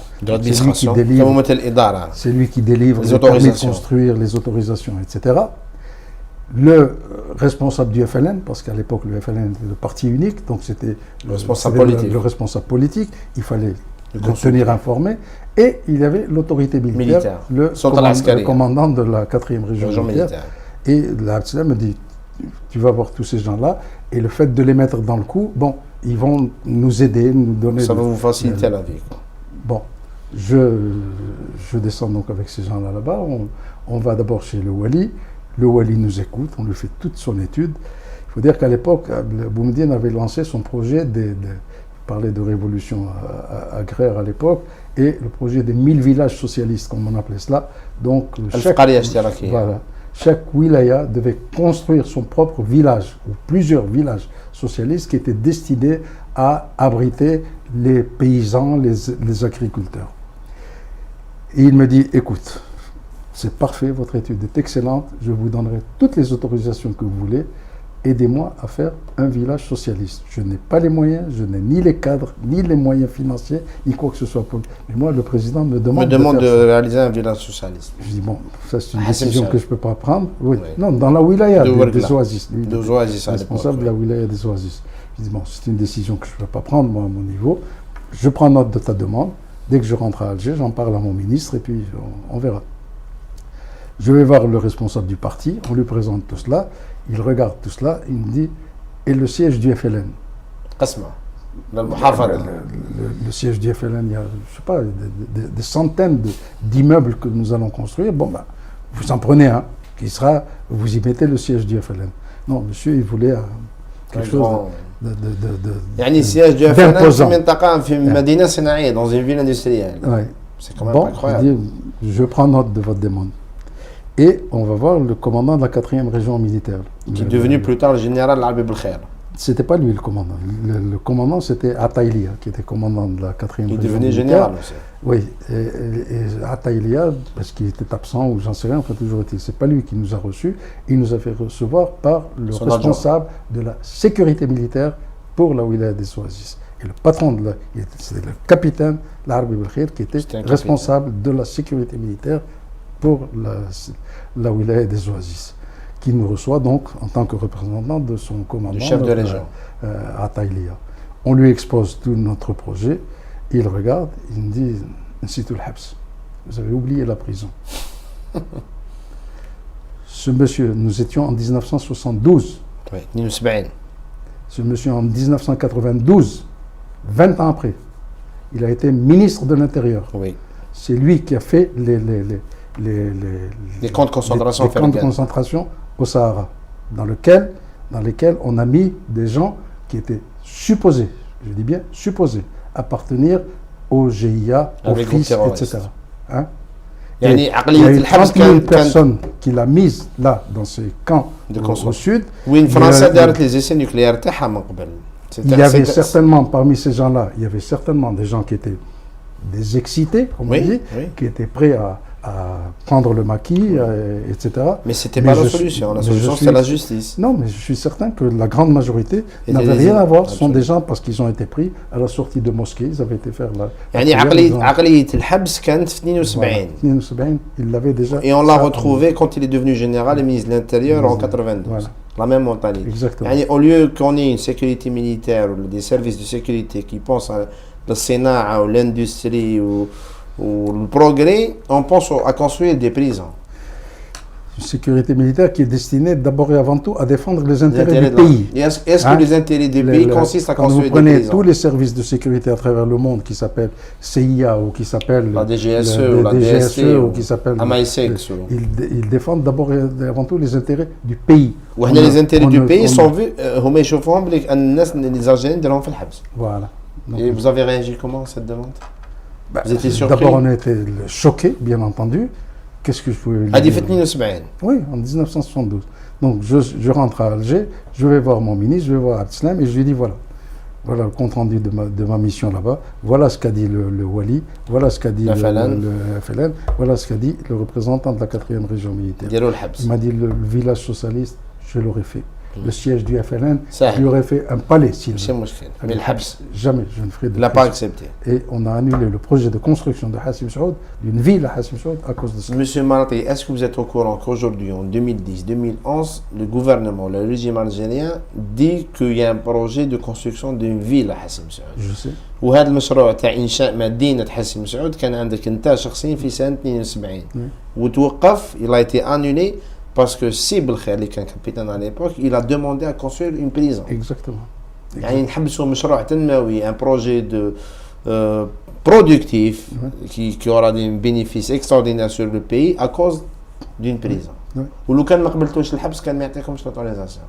c'est lui qui délivre les permis de construire, les autorisations, etc. le responsable du FLN, parce qu'à l'époque le FLN était le parti unique, donc c'était le responsable politique. Il fallait le tenir informé, et il y avait l'autorité militaire, le commandant de la 4e région militaire. Et l'Abdeslam me dit, tu vas voir tous ces gens-là, et le fait de les mettre dans le coup, bon, ils vont nous aider, nous donner... Ça va vous faciliter la vie. Bon, je descends donc avec ces gens-là là-bas, on va d'abord chez le Wali. Le Wali nous écoute, on lui fait toute son étude. Il faut dire qu'à l'époque, Boumediene avait lancé son projet parlait de révolution agraire à l'époque, et le projet des 1000 villages socialistes, comme on appelait cela. Donc, chaque wilaya devait construire son propre village, ou plusieurs villages socialistes qui étaient destinés à abriter les paysans, les agriculteurs. Et il me dit, écoute, c'est parfait, votre étude est excellente, je vous donnerai toutes les autorisations que vous voulez, aidez-moi à faire un village socialiste. Je n'ai pas les moyens, je n'ai ni les cadres, ni les moyens financiers, ni quoi que ce soit. Mais moi, le président me demande de réaliser un village socialiste. Je dis, bon, ça c'est une décision que je ne peux pas prendre. Oui. Non, dans la wilaya des Oasis. Responsable de la wilaya des Oasis. Je dis, bon, c'est une décision que je ne peux pas prendre, moi, à mon niveau. Je prends note de ta demande. Dès que je rentre à Alger, j'en parle à mon ministre et puis on verra. Je vais voir le responsable du parti, on lui présente tout cela. Il regarde tout cela, il me dit, et le siège du FLN? Le siège du FLN, il y a, je sais pas, des centaines d'immeubles que nous allons construire. Bon, ben, vous en prenez un, qui sera, vous y mettez le siège du FLN. Non, monsieur, il voulait quelque chose le siège du FLN, dans une ville industrielle. C'est quand même incroyable. Je dis, je prends note de votre demande. Et on va voir le commandant de la 4e région militaire. Qui est devenu plus tard le général Al-Habib Belkhair. C'était pas lui le commandant. Le commandant, c'était Ataïlia, qui était commandant de la 4e région militaire. Il est devenu général aussi. Oui, et Ataïlia, parce qu'il était absent ou j'en sais rien, enfin toujours été, c'est pas lui qui nous a reçus, il nous a fait recevoir par le responsable de la sécurité militaire pour la wilaya des Oasis. Et le patron, c'était le capitaine Al-Habib Belkhair, qui était responsable de la sécurité militaire pour la wilaya des Oasis, qui nous reçoit donc en tant que représentant de son commandant, le chef de région, Ataïlia. On lui expose tout notre projet, il regarde, il me dit, Nsitul Habs, vous avez oublié la prison. Ce monsieur, nous étions en 1972. Oui, ce monsieur en 1992, 20 ans après, il a été ministre de l'Intérieur. Oui. C'est lui qui a fait les camps de concentration, au Sahara, dans lesquels on a mis des gens qui étaient supposés, je dis bien supposés, appartenir au GIA, au FIS, etc. Hein? Il y a eu 30 000 personnes qu'il a mises là, dans ces camps au sud. Oui, une Française derrière les essais nucléaires. Il y avait certainement, parmi ces gens-là, il y avait certainement des gens qui étaient des excités, comme on dit, qui étaient prêts à prendre le maquis, etc. Mais ce n'était pas la solution. La solution, c'est la justice. Non, mais je suis certain que la grande majorité n'avait rien à voir. Ce sont des gens, parce qu'ils ont été pris à la sortie de mosquées, ils avaient été faire la... Il l'avait déjà... Et on l'a retrouvé quand il est devenu général et ministre de l'Intérieur en 92. Voilà. La même mentalité. Exactement. Au lieu qu'on ait une sécurité militaire ou des services de sécurité qui pensent à le Sénat ou l'industrie ou le progrès, on pense à construire des prisons. Une sécurité militaire qui est destinée d'abord et avant tout à défendre les intérêts du pays. Est-ce que les intérêts du pays consistent à construire des prisons? Quand vous prenez tous les services de sécurité à travers le monde qui s'appellent CIA ou qui s'appellent la DGSE ou la DST ou qui s'appellent MI6, ils défendent d'abord et avant tout les intérêts du pays. Les intérêts du pays sont vus, les Algériens de l'enfant Habs. Voilà. Et vous avez réagi comment à cette demande? Vous étiez surpris? D'abord, on a été choqués, bien entendu. Qu'est-ce que je pouvais dire? Oui, en 1972. Donc, je rentre à Alger, je vais voir mon ministre, je vais voir Abdeslam et je lui dis voilà le compte-rendu de ma mission là-bas, voilà ce qu'a dit le Wali, voilà ce qu'a dit le FLN, voilà ce qu'a dit le représentant de la 4e région militaire. Il m'a dit le village socialiste, je l'aurais fait. le siège du FLN, Ça. je lui aurais fait un palais s'il ماشي veut. مشكل mais الحبس Jamais je ne ferai de il n'a pas prison. accepté. Et on a annulé le projet de construction de Hassim Saoud, d'une ville à Hassim Saoud, à cause de ça. Monsieur Marati, est-ce que vous êtes au courant qu'aujourd'hui, en 2010-2011, le gouvernement, le régime algérien dit qu'il y a un projet de construction d'une ville à Hassim Saoud. Je sais. وهذا المشروع تاع انشاء مدينه حسيم سعود كان عندك انت شخصيا في سنه 72 وتوقف il a été annulé parce que سي بالخير اللي كان كابيتان à l'époque il a demandé à construire une prison. Exactement. يعني نحبسوا مشروع تنموي un projet de productif qui aura des bénéfices extraordinaires sur le pays à cause d'une prison. ولو كان ما قبلتوش الحبس كان ما يعطيكمش l'autorisation.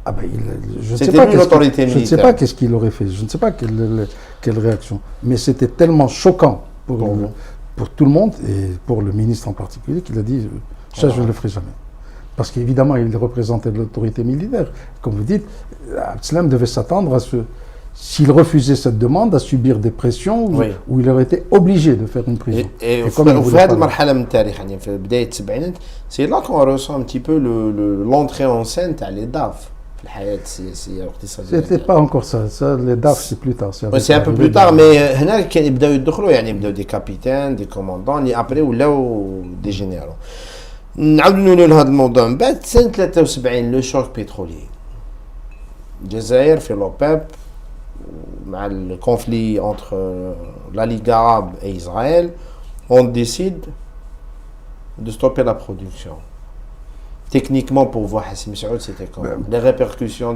Ah ben, je ne C'était sais pas, lui l'autorité je ne sais militaire. pas qu'est-ce qu'il aurait fait, je ne sais pas quelle réaction. Mais c'était tellement choquant pour tout le monde et pour le ministre en particulier qu'il a dit ça je ne le ferai jamais. Parce qu'évidemment il représentait l'autorité militaire. Comme vous dites, Abdeslam devait s'attendre à ce, s'il refusait cette demande, à subir des pressions où il aurait été obligé de faire une prison. Et في هذه المرحله من التاريخ يعني في بدايه السبعينات c'est là qu'on ressent un petit peu l'entrée en scène تاع les DAF. C'était pas encore ça, les DAF c'est plus tard. C'est un peu plus tard, mais هنا كان يبداو يدخلوا يعني يبداو des capitaines, des commandants اللي après ولاو des généraux. نعاودوا نولوا لهذا الموضوع من بعد سنه 73 لو شوك بترولي. الجزائر في l'OPEP مع le conflit entre la Ligue arabe et Israël, on décide de stopper la production. Techniquement, pour voir Hassim Saoud, c'était comment les répercussions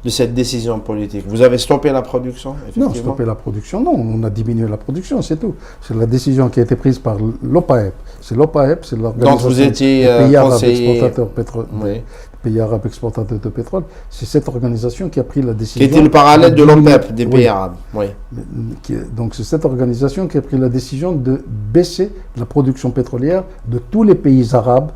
de cette décision politique. Vous avez stoppé la production, effectivement? Non, stopper la production, non. On a diminué la production, c'est tout. C'est la décision qui a été prise par l'OPAEP. C'est l'OPAEP, c'est l'organisation Donc vous étiez des pays arabes conseiller... exportateurs pétrole. Oui. Pays arabes exportateurs de pétrole. C'est cette organisation qui a pris la décision. Qui était le parallèle de l'OPEP des pays arabes. Oui. Donc c'est cette organisation qui a pris la décision de baisser la production pétrolière de tous les pays arabes.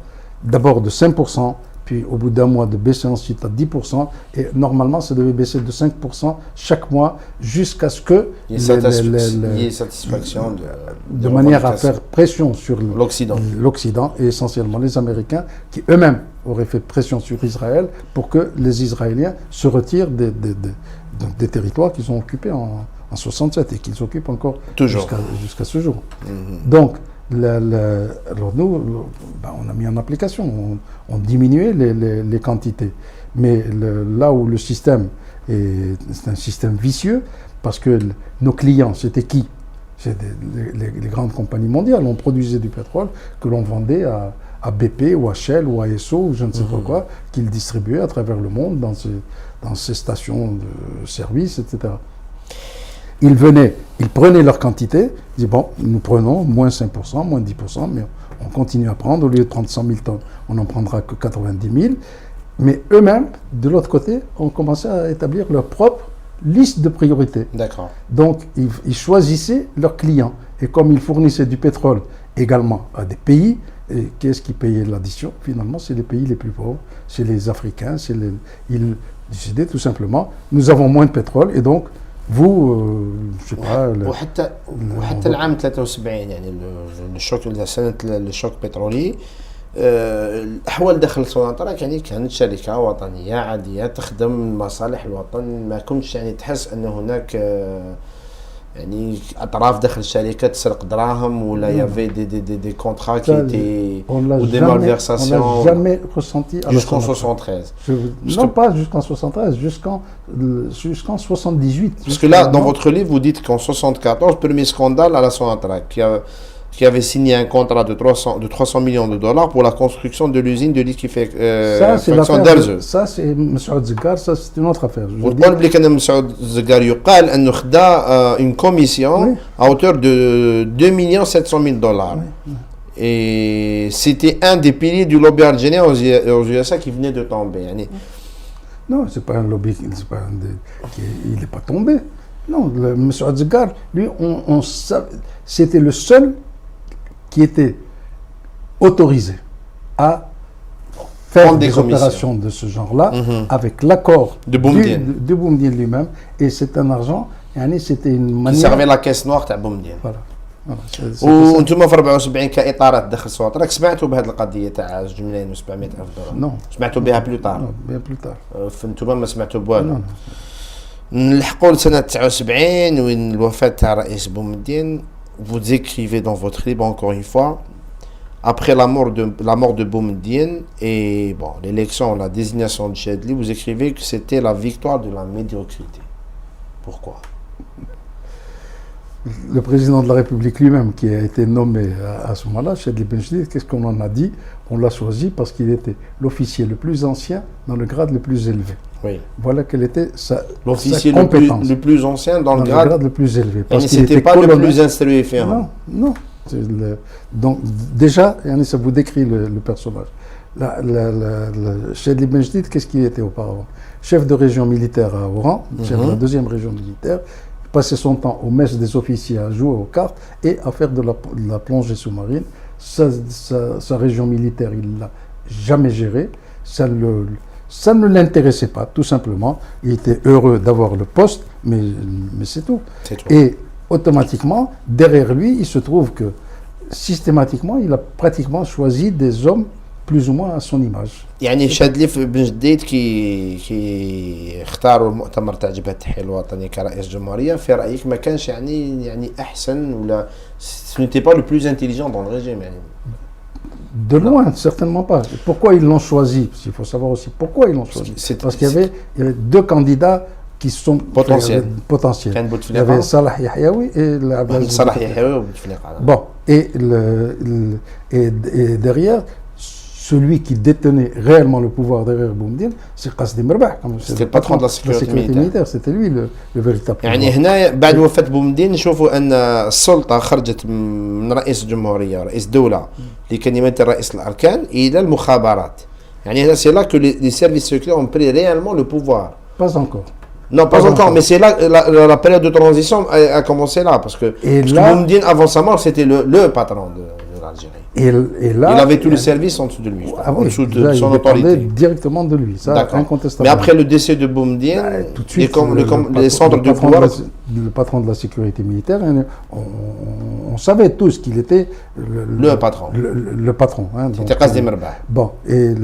D'abord de 5%, puis au bout d'un mois de baisser ensuite à 10%, et normalement ça devait baisser de 5% chaque mois jusqu'à ce que il y ait satisfaction de manière à faire pression sur l'Occident et essentiellement les Américains qui eux-mêmes auraient fait pression sur Israël pour que les Israéliens se retirent des territoires qu'ils ont occupés en 67 et qu'ils occupent encore jusqu'à ce jour. Donc alors nous, on a mis en application, on diminuait les quantités. Mais là où le système c'est un système vicieux, parce que nos clients, c'était qui? C'était les grandes compagnies mondiales. On produisait du pétrole que l'on vendait à BP ou à Shell ou à Esso ou je ne sais pas quoi, qu'ils distribuaient à travers le monde dans ces stations de service, etc. Ils venaient, ils prenaient leur quantité, ils disaient bon, nous prenons moins 5%, moins 10%, mais on continue à prendre, au lieu de prendre 100 000 tonnes, on n'en prendra que 90 000. Mais eux-mêmes, de l'autre côté, ont commencé à établir leur propre liste de priorités. D'accord. Donc, ils choisissaient leurs clients. Et comme ils fournissaient du pétrole également à des pays, et qu'est-ce qui payait l'addition? Finalement, c'est les pays les plus pauvres, c'est les Africains, ils décidaient tout simplement, nous avons moins de pétrole, et donc, vous, je sais pas. وحتى العام 73 يعني الشوك سنه الشوك البترولي الاحوال داخل سوناتراك يعني كانت شركه وطنيه عاديه تخدم مصالح الوطن. ما كنتش يعني تحس ان هناك يعني اطراف داخل الشركه تسرق دراهم ولا يافي دي كونترا كي تي ou des malversations. On n'a jamais ressenti jusqu'en 73. Non pas jusqu'en 73, jusqu'en 78. Parce que là, dans votre livre, vous dites qu'en 74, premier scandale à la Sonatrach, qui avait signé un contrat de 300 millions de dollars pour la construction de l'usine de liquéfaction d'Alger. Ça, c'est M. Zgar, ça c'est une autre affaire. وتقول بلي كان مسعود زكار يقال انه خدا une commission à hauteur de 2 700 000 dollars. Et c'était un des piliers du lobby algérien aux USA qui venait de tomber. Non, c'est pas un lobby, il n'est pas tombé. Non, M. Zgar, lui, c'était le seul qui était autorisé à faire des opérations de ce genre-là avec l'accord de Boumediene lui-même. Et c'est un argent, c'était une manière... Qui servait la caisse noire de Boumediene. Voilà. وانتم في 74 كاطارات داخل الصوت راك سمعتوا بهذه القضيه تاع 2,700,000 درهم؟ نو سمعتوا بها بلو طار؟ بيان بلو تار. فانتم ما سمعتوا بوالو. نلحقوا لسنه 79 وين الوفاه تاع الرئيس بومدين. Vous écrivez dans votre livre encore une fois, après la mort de Boumediene et bon, l'élection, la désignation de Chadli, vous écrivez que c'était la victoire de la médiocrité. Pourquoi? Le président de la République lui-même, qui a été nommé à ce moment-là, Chadli Benjedid, qu'est-ce qu'on en a dit? On l'a choisi parce qu'il était l'officier le plus ancien dans le grade le plus élevé. Oui. Voilà quelle était l'officier sa compétence. Le plus ancien dans le grade le plus élevé. Parce qu'il n'était pas le plus instruit. Non, non. Donc déjà, ça vous décrit le personnage. Chadli Benjedid, qu'est-ce qu'il était auparavant? Chef de région militaire à Oran, chef de la deuxième région militaire. Il passait son temps aux messes des officiers à jouer aux cartes et à faire de la plongée sous-marine. Sa région militaire, il ne l'a jamais gérée. Ça ne l'intéressait pas, tout simplement. Il était heureux d'avoir le poste, mais c'est tout. Et automatiquement, derrière lui, il se trouve que systématiquement, il a pratiquement choisi des hommes plus ou moins à son image. يعني شادلي بن جديد كي اختاروا المؤتمر تاع جبهة التحرير الوطني كرئيس جمهورية، في رأيك ما كانش يعني أحسن ولا ce n'était pas le plus intelligent dans le régime يعني؟ De loin, certainement pas. Et pourquoi ils l'ont choisi? Il faut savoir aussi pourquoi ils l'ont choisi. Parce qu'il y avait deux candidats qui sont potentiels. Il y avait Salah Yahyaoui et Abdelaziz. Salah Yahyaoui ou Bouteflika. Bon, et derrière, celui qui détenait réellement le pouvoir derrière Boumediene, c'est Qasem Merbah. C'était le patron de la sécurité militaire. C'était lui le véritable pouvoir. يعني هنا بعد وفاة بومدين نشوفوا أن السلطة خرجت من رئيس الجمهورية ورئيس الدولة اللي كان يمثل رئيس الأركان إلى المخابرات. يعني هنا c'est là que les services secrets ont pris réellement le pouvoir. Pas encore. Non, pas encore, mais c'est là la période de transition a commencé là, parce que Boumediene, avant sa mort, c'était le patron de l'Algérie. Et là, il avait tous les services en dessous de lui, en dessous de là, son il autorité. Directement de lui, ça incontestablement. Mais après le décès de Boumediene, tout de suite, les centres de pouvoir... Le patron de la sécurité militaire, on savait tous qu'il était le patron. Le patron. C'était Qasem Merbah. Bon, et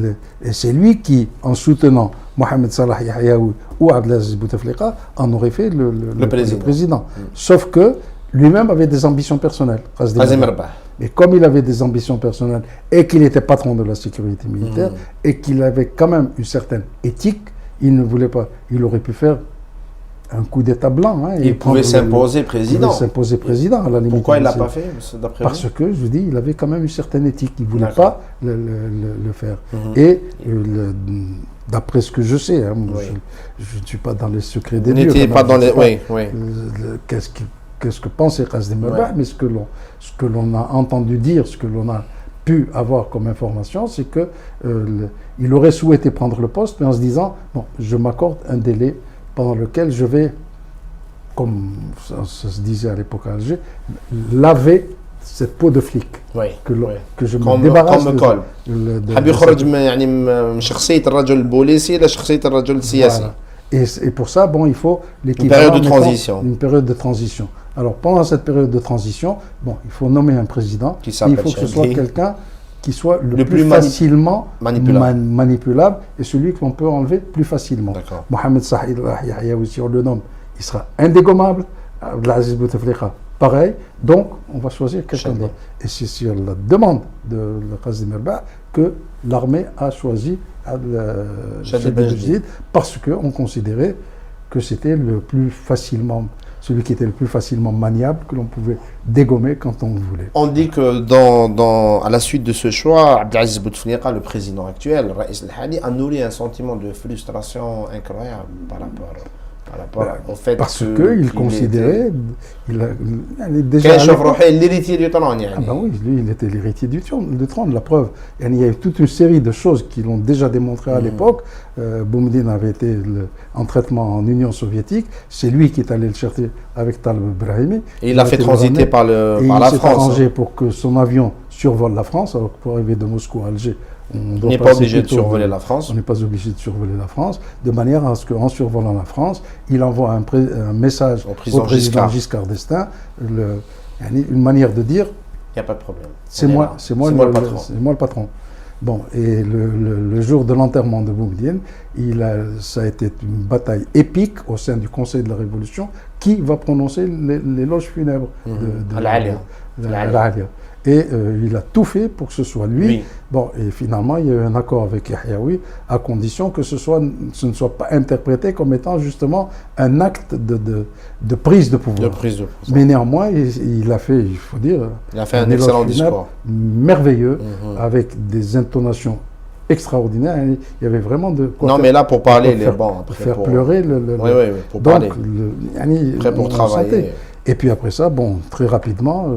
c'est lui qui, en soutenant Mohamed Salah Yahyaoui ou Abdelaziz Bouteflika, en aurait fait le président. Sauf que lui-même avait des ambitions personnelles. Qasem Merbah. Et comme il avait des ambitions personnelles et qu'il était patron de la sécurité militaire et qu'il avait quand même une certaine éthique, il ne voulait pas. Il aurait pu faire un coup d'état blanc. Il pouvait s'imposer président. Il s'imposer président à la limite. Pourquoi il ne l'a pas fait, d'après vous? Parce que, je vous dis, il avait quand même une certaine éthique. Il ne voulait pas le faire. Et d'après ce que je sais, je ne suis pas dans les secrets des dieux. Vous n'étiez pas dans les... Oui. Qu'est-ce que pensait Qasem Merbah, mais ce que l'on a entendu dire, ce que l'on a pu avoir comme information, c'est que il aurait souhaité prendre le poste, mais en se disant, bon, je m'accorde un délai pendant lequel je vais, comme ça se disait à l'époque à Alger, laver cette peau de flic. Que je me débarrasse comme col. حاب يخرج يعني من شخصية الرجل البوليسي إلى شخصية الرجل السياسي. Et pour ça, bon, il faut une période de transition. Une période de transition. Alors, pendant cette période de transition, bon, il faut nommer un président. Il faut que ce soit quelqu'un qui soit le plus facilement manipulable et celui que l'on peut enlever plus facilement. Mohamed Salah Yahyaoui, si on le nomme, il sera indégommable. Abdelaziz Bouteflika, pareil. Donc, on va choisir quelqu'un d'autre. Et c'est sur la demande de Qasem Merbah que l'armée a choisi Chadli Benjedid parce qu'on considérait que c'était celui qui était le plus facilement maniable, que l'on pouvait dégommer quand on voulait. On dit que à la suite de ce choix, Abdelaziz Bouteflika, le président actuel, Raïs El-Hadi, a nourri un sentiment de frustration incroyable par rapport au fait qu'il considérait l'héritier du trône. Oui, lui, il était l'héritier du trône. La preuve, il y a eu toute une série de choses qui l'ont déjà démontré à l'époque. Boumediene avait été en traitement en Union soviétique. C'est lui qui est allé le chercher avec Taleb Brahimi. Et il l'a fait transiter par la France. Il s'est arrangé pour que son avion survole la France, alors que pour arriver de Moscou à Alger, on n'est pas obligé de survoler la France. On n'est pas obligé de survoler la France, de manière à ce qu'en survolant la France, il envoie un message au président Giscard d'Estaing, une manière de dire Il n'y a pas de problème. c'est moi le patron. C'est moi le patron. Bon, et le jour de l'enterrement de Boumedienne, ça a été une bataille épique au sein du Conseil de la Révolution qui va prononcer l'éloge funèbre de Al-Alia. Et il a tout fait pour que ce soit lui. Oui. Bon, et finalement, il y a eu un accord avec Yahyaoui à condition que ce ne soit pas interprété comme étant justement un acte de prise de pouvoir. Mais néanmoins, il a fait, il faut dire, il a fait un excellent discours. Merveilleux, avec des intonations extraordinaires. Il y avait vraiment de quoi non, mais là, pour parler, faire pleurer pour donc, parler. Après, pour travailler. Et puis après ça, bon, très rapidement,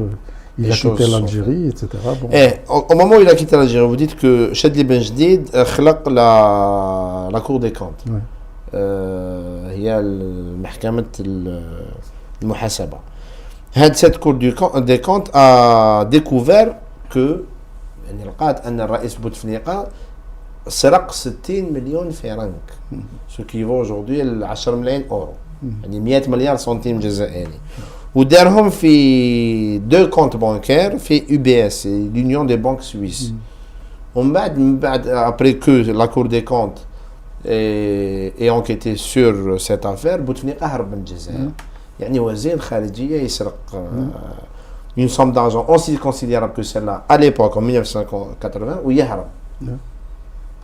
il a quitté l'Algérie, etc. Bon. Et au moment où il a quitté l'Algérie, vous dites que Chadli Ben Jdid a créé la Cour des comptes. هي محكمة المحاسبة. Cette Cour des comptes a découvert que يعني لقات أن الرئيس بوتفليقة سرق 60 مليون فرنك. Ce qui vaut aujourd'hui 10 ملايين أورو. يعني 100 مليار سنتيم جزائري. ودارهم في دو كونت بانكير في UBS, l'Union des banques suisses. ومن بعد après que la Cour des comptes ait enquêté sur cette affaire, بوتفليقة هرب من الجزائر. يعني وزير الخارجية يسرق une somme d'argent aussi considérable que celle-là à l'époque en 1980 ويهرب.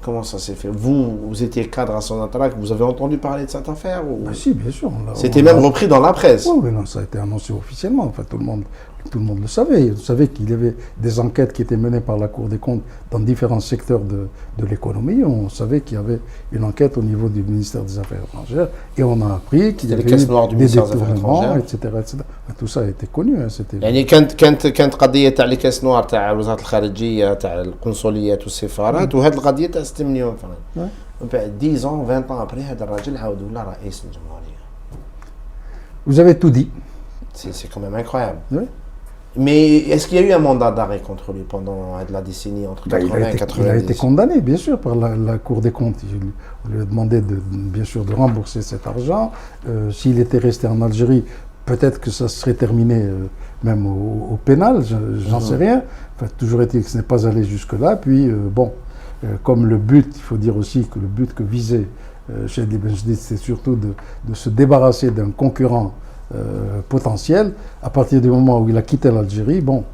Comment ça s'est fait? Vous étiez cadre à Sonatrach, vous avez entendu parler de cette affaire ou... Si, bien sûr. C'était même repris dans la presse. Oui, non, ça a été annoncé officiellement. Enfin, tout le monde le savait. Il savait qu'il y avait des enquêtes qui étaient menées par la Cour des comptes dans différents secteurs de l'économie. On savait qu'il y avait une enquête au niveau du ministère des Affaires étrangères et on a appris qu'il y avait des détournements, etc., etc. Tout ça a été connu. يعني كانت قضية تاع لي كاس نوار تاع وزارة الخارجية تاع القنصليات والسفارات وهذه القضية تاع 6 مليون فرنك. من بعد 10 ans 20 ans après هذا الراجل عاود ولا رئيس الجمهورية. Vous avez tout dit. C'est quand même incroyable. Oui. Mais est-ce qu'il y a eu un mandat d'arrêt contre lui pendant la décennie entre 80 et 90? Il a été condamné, bien sûr, par la Cour des comptes. On lui a demandé, bien sûr, de rembourser cet argent. S'il était resté en Algérie, peut-être que ça serait terminé même au pénal, j'en sais rien. Enfin, toujours est-il que ce n'est pas allé jusque-là. Puis, comme le but, il faut dire aussi que le but que visait Chadli Ben Jdid, c'est surtout de se débarrasser d'un concurrent potentiel. À partir du moment où il a quitté l'Algérie, bon,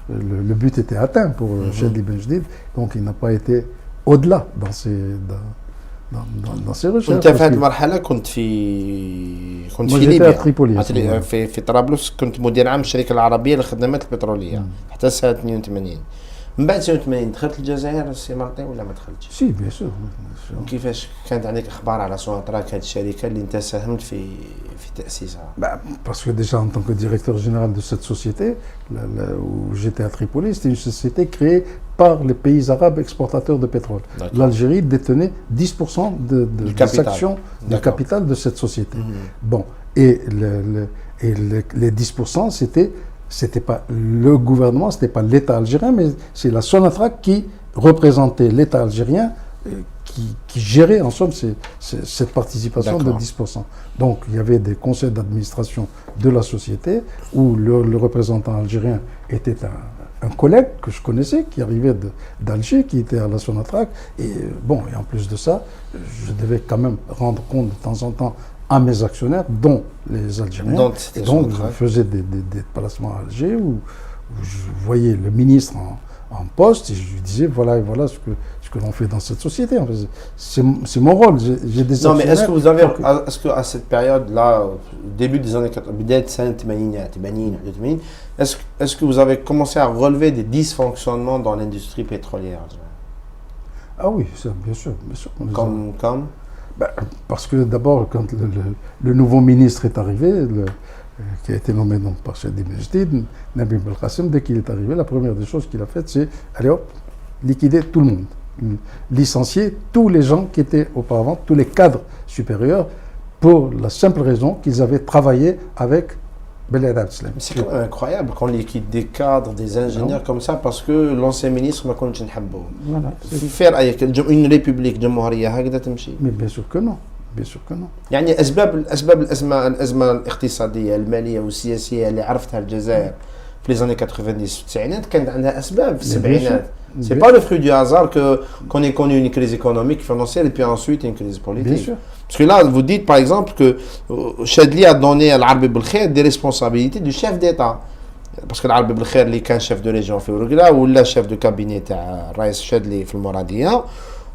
le but était atteint pour Chadli Ben Jdid, donc il n'a pas été au-delà dans ses recherches. انت في هذه المرحله كنت في ليبيا في طرابلس كنت مدير عام الشركه العربيه للخدمات البتروليه حتى سنه 82. من بعد سنه 80 دخلت الجزائر السي مالطي ولا ما دخلتش؟ سي بيان سور. كيفاش كانت عندك اخبار على سوناتراك هذه الشركه اللي انت ساهمت في تاسيسها؟ Parce que déjà en tant que directeur général de cette société, où j'étais à Tripoli, c'était une société créée par les pays arabes exportateurs de pétrole. L'Algérie détenait 10% des actions du capital de cette société. Bon, et les 10%, c'était pas le gouvernement, c'était pas l'État algérien, mais c'est la Sonatrach qui représentait l'État algérien, qui gérait en somme cette participation de 10%. Donc il y avait des conseils d'administration de la société où le représentant algérien était un collègue que je connaissais, qui arrivait d'Alger, qui était à la Sonatrach. Et bon, et en plus de ça, je devais quand même rendre compte de temps en temps à mes actionnaires, dont les Algériens. Donc je faisais des déplacements à Alger où je voyais le ministre en poste et je lui disais voilà ce que l'on fait dans cette société. En fait, c'est mon rôle. J'ai des non, mais est-ce que à cette période-là, début des années 80, est-ce que vous avez commencé à relever des dysfonctionnements dans l'industrie pétrolière? Ah oui, ça, bien sûr. Comme parce que d'abord, quand le nouveau ministre est arrivé, qui a été nommé donc par Chadli Ben Jdid, Nabil Belkacem, dès qu'il est arrivé, la première des choses qu'il a faites, c'est allez hop, liquider tout le monde. Licencier tous les gens qui étaient auparavant, tous les cadres supérieurs, pour la simple raison qu'ils avaient travaillé avec Beled Abdeslam. C'est quand même incroyable qu'on liquide des cadres, des ingénieurs comme ça, parce que l'ancien ministre ما كنتش نحبه. Faire avec une république جمهورية هكذا تمشي. Mais bien sûr que non. Bien sûr que non. يعني أسباب الأزمة الاقتصادية المالية والسياسية اللي عرفتها الجزائر في les années 90 والتسعينات كانت عندها اسباب في السبعينات. C'est pas le fruit du hasard qu'on ait connu une crise économique, financière et puis ensuite une crise politique. Bien sûr. Parce que là, vous dites par exemple que Chadli a donné à l'Arbi Belkhair des responsabilités du chef d'État. Parce que l'Arbi Belkhair, il est chef de région في الوراقلة ولا chef de cabinet تاع الرئيس شادلي في المرادية.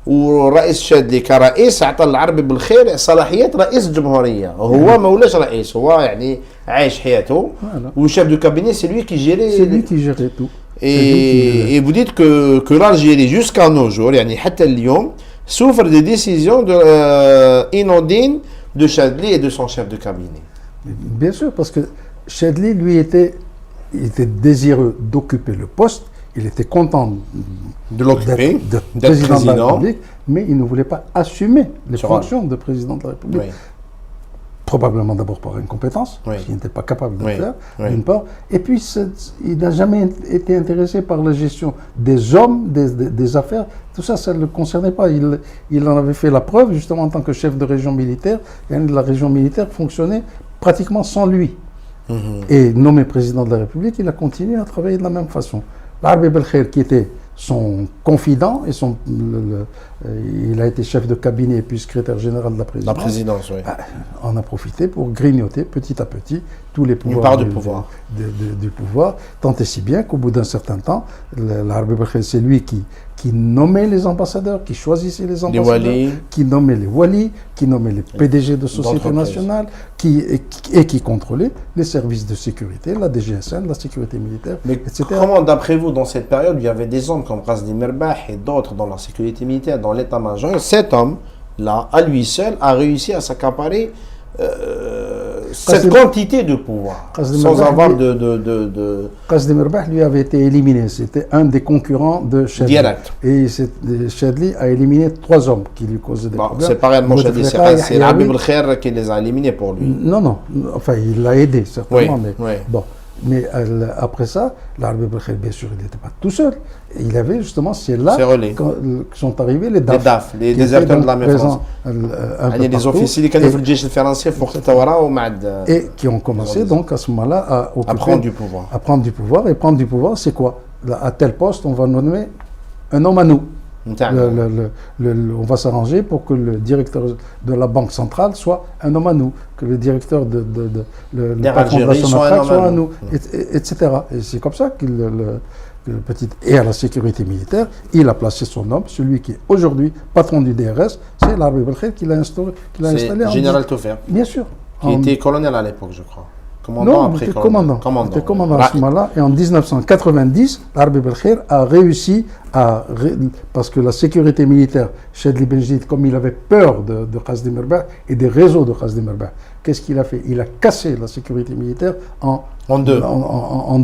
ورئيس شادلي كرئيس عطى العربي بالخير صلاحيات رئيس الجمهوريه هو ما ولاش رئيس هو يعني عايش حياته والشيف دو كابيني سي لوي كي جيري tout et vous dites que l'Algérie jusqu'à nos jours يعني حتى اليوم souffre des décisions inondines de Chadli et de son chef de cabinet. Bien sûr, parce que Chadli lui était désireux d'occuper le poste. Il était content de l'occuper, d'être président de la République, mais il ne voulait pas assumer les fonctions de président de la République. Oui. Probablement d'abord par incompétence, parce qu'il n'était pas capable de le faire, d'une part. Et puis, il n'a jamais été intéressé par la gestion des hommes, des affaires. Tout ça, ça ne le concernait pas. Il en avait fait la preuve, justement, en tant que chef de région militaire. Et la région militaire fonctionnait pratiquement sans lui. Et nommé président de la République, il a continué à travailler de la même façon. L'Arbi Belkhair, qui était son confident, et il a été chef de cabinet et puis secrétaire général de la présidence. La présidence, oui. On a profité pour grignoter petit à petit tous les pouvoirs. Une part du pouvoir. Du pouvoir, tant et si bien qu'au bout d'un certain temps, l'Arbi Belkhair, c'est lui qui nommait les ambassadeurs, qui choisissait les ambassadeurs, qui nommait les walis, qui nommait les PDG de sociétés nationales, et qui contrôlait les services de sécurité, la DGSN, la sécurité militaire, mais etc. Comment, d'après vous, dans cette période, il y avait des hommes comme Ghazli Mirbah et d'autres dans la sécurité militaire, dans l'état-major, cet homme-là, à lui seul, a réussi à s'accaparer cette quantité de pouvoir, sans avoir de... Ghazli Mirbah, lui, avait été éliminé. C'était un des concurrents de Chadli. Direct. Et Chadli a éliminé 3 hommes qui lui causaient des problèmes. C'est pas réellement Chadli, c'est l'Arbi Belkhair qui les a éliminés pour lui. Non. Enfin, il l'a aidé, certainement. Oui. Bon. Mais après ça, l'Arbi Belkhair, bien sûr, il n'était pas tout seul. Il avait justement, c'est là que sont arrivés les DAF. Les déserteurs de l'armée française. Les officiers qui ont fait le djihad français et qui ont commencé donc à ce moment-là à prendre du pouvoir. À prendre du pouvoir. Et prendre du pouvoir, c'est quoi? À tel poste, on va nommer un homme à nous. On va s'arranger pour que le directeur de la Banque centrale soit un homme à nous, que le directeur le patron de la Sonatrach soit à nous, etc. Et c'est comme ça que et à la sécurité militaire, il a placé son homme, celui qui est aujourd'hui patron du DRS, c'est l'Arbi Belkhair qui l'a installé. C'est Général Tofer. Bien sûr. Qui était colonel à l'époque, je crois. Commandant après colonel. Il était commandant à ce moment-là. Et en 1990, l'Arbi Belkhair a réussi parce que la sécurité militaire, Chadli Benjedid, comme il avait peur de Ghazli Mirbah et des réseaux de Ghazli Mirbah, qu'est-ce qu'il a fait? Il a cassé la sécurité militaire en deux. En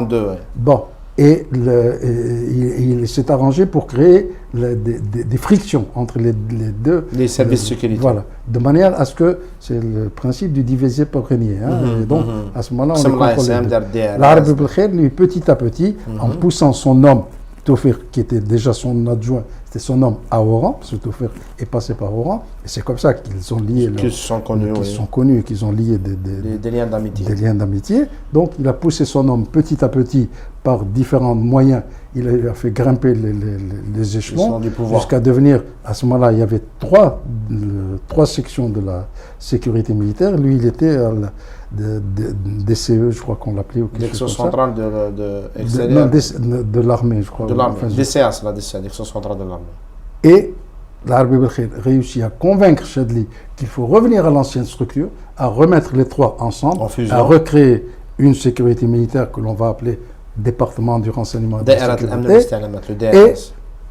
deux, ouais. Bon. Et il s'est arrangé pour créer des frictions entre les deux. Les services de sécurité. Voilà. De manière à ce que c'est le principe du diviser pour régner. Et donc, à ce moment-là, on est contrôlé. L'Arbi Belkhair, lui, petit à petit, en poussant son homme, Tofer, qui était déjà son adjoint, c'était son homme à Oran, parce que Tofer est passé par Oran, et c'est comme ça qu'ils sont liés. Qu'ils sont connus et qu'ils ont lié des liens d'amitié. Des liens d'amitié. Donc, il a poussé son homme petit à petit par différents moyens. Il a fait grimper les échelons jusqu'à devenir, à ce moment-là, il y avait trois sections de la sécurité militaire. Lui, il était à DCE, je crois qu'on l'appelait. Direction centrale de l'armée, je crois. De l'armée. DCA, c'est la DCA, Direction centrale de l'armée. Et l'Arbi Belkhair réussit à convaincre Chadli qu'il faut revenir à l'ancienne structure, à remettre les trois ensemble, à recréer une sécurité militaire que l'on va appeler département du renseignement et de la sécurité. Et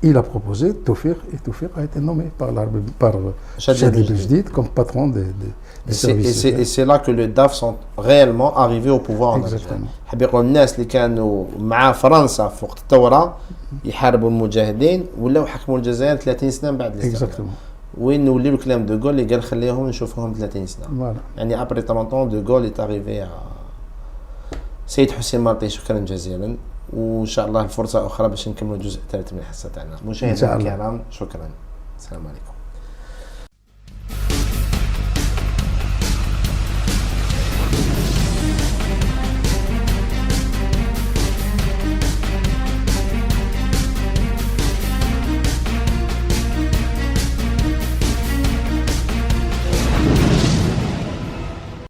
il a proposé Tofer, et Tofer a été nommé par Chadli Benjedid comme patron des services. Et c'est là que les DAF sont réellement arrivés au pouvoir en Algérie. حبيقوا الناس اللي كانوا مع فرنسا في وقت الثورة يحاربوا المجاهدين ولاو حكموا الجزائر 30 سنة بعد الاستقلال. وين نولي له كلام دو غول اللي قال خليهم نشوفهم 30 سنة. يعني ابري 30 ans دو غول est arrivé سيد حسين مالطي شكرا جزيلا وان شاء الله فرصة أخرى باش نكملوا الجزء الثالث من الحصة تاعنا. مشاهدينا الكرام شكرا. السلام عليكم.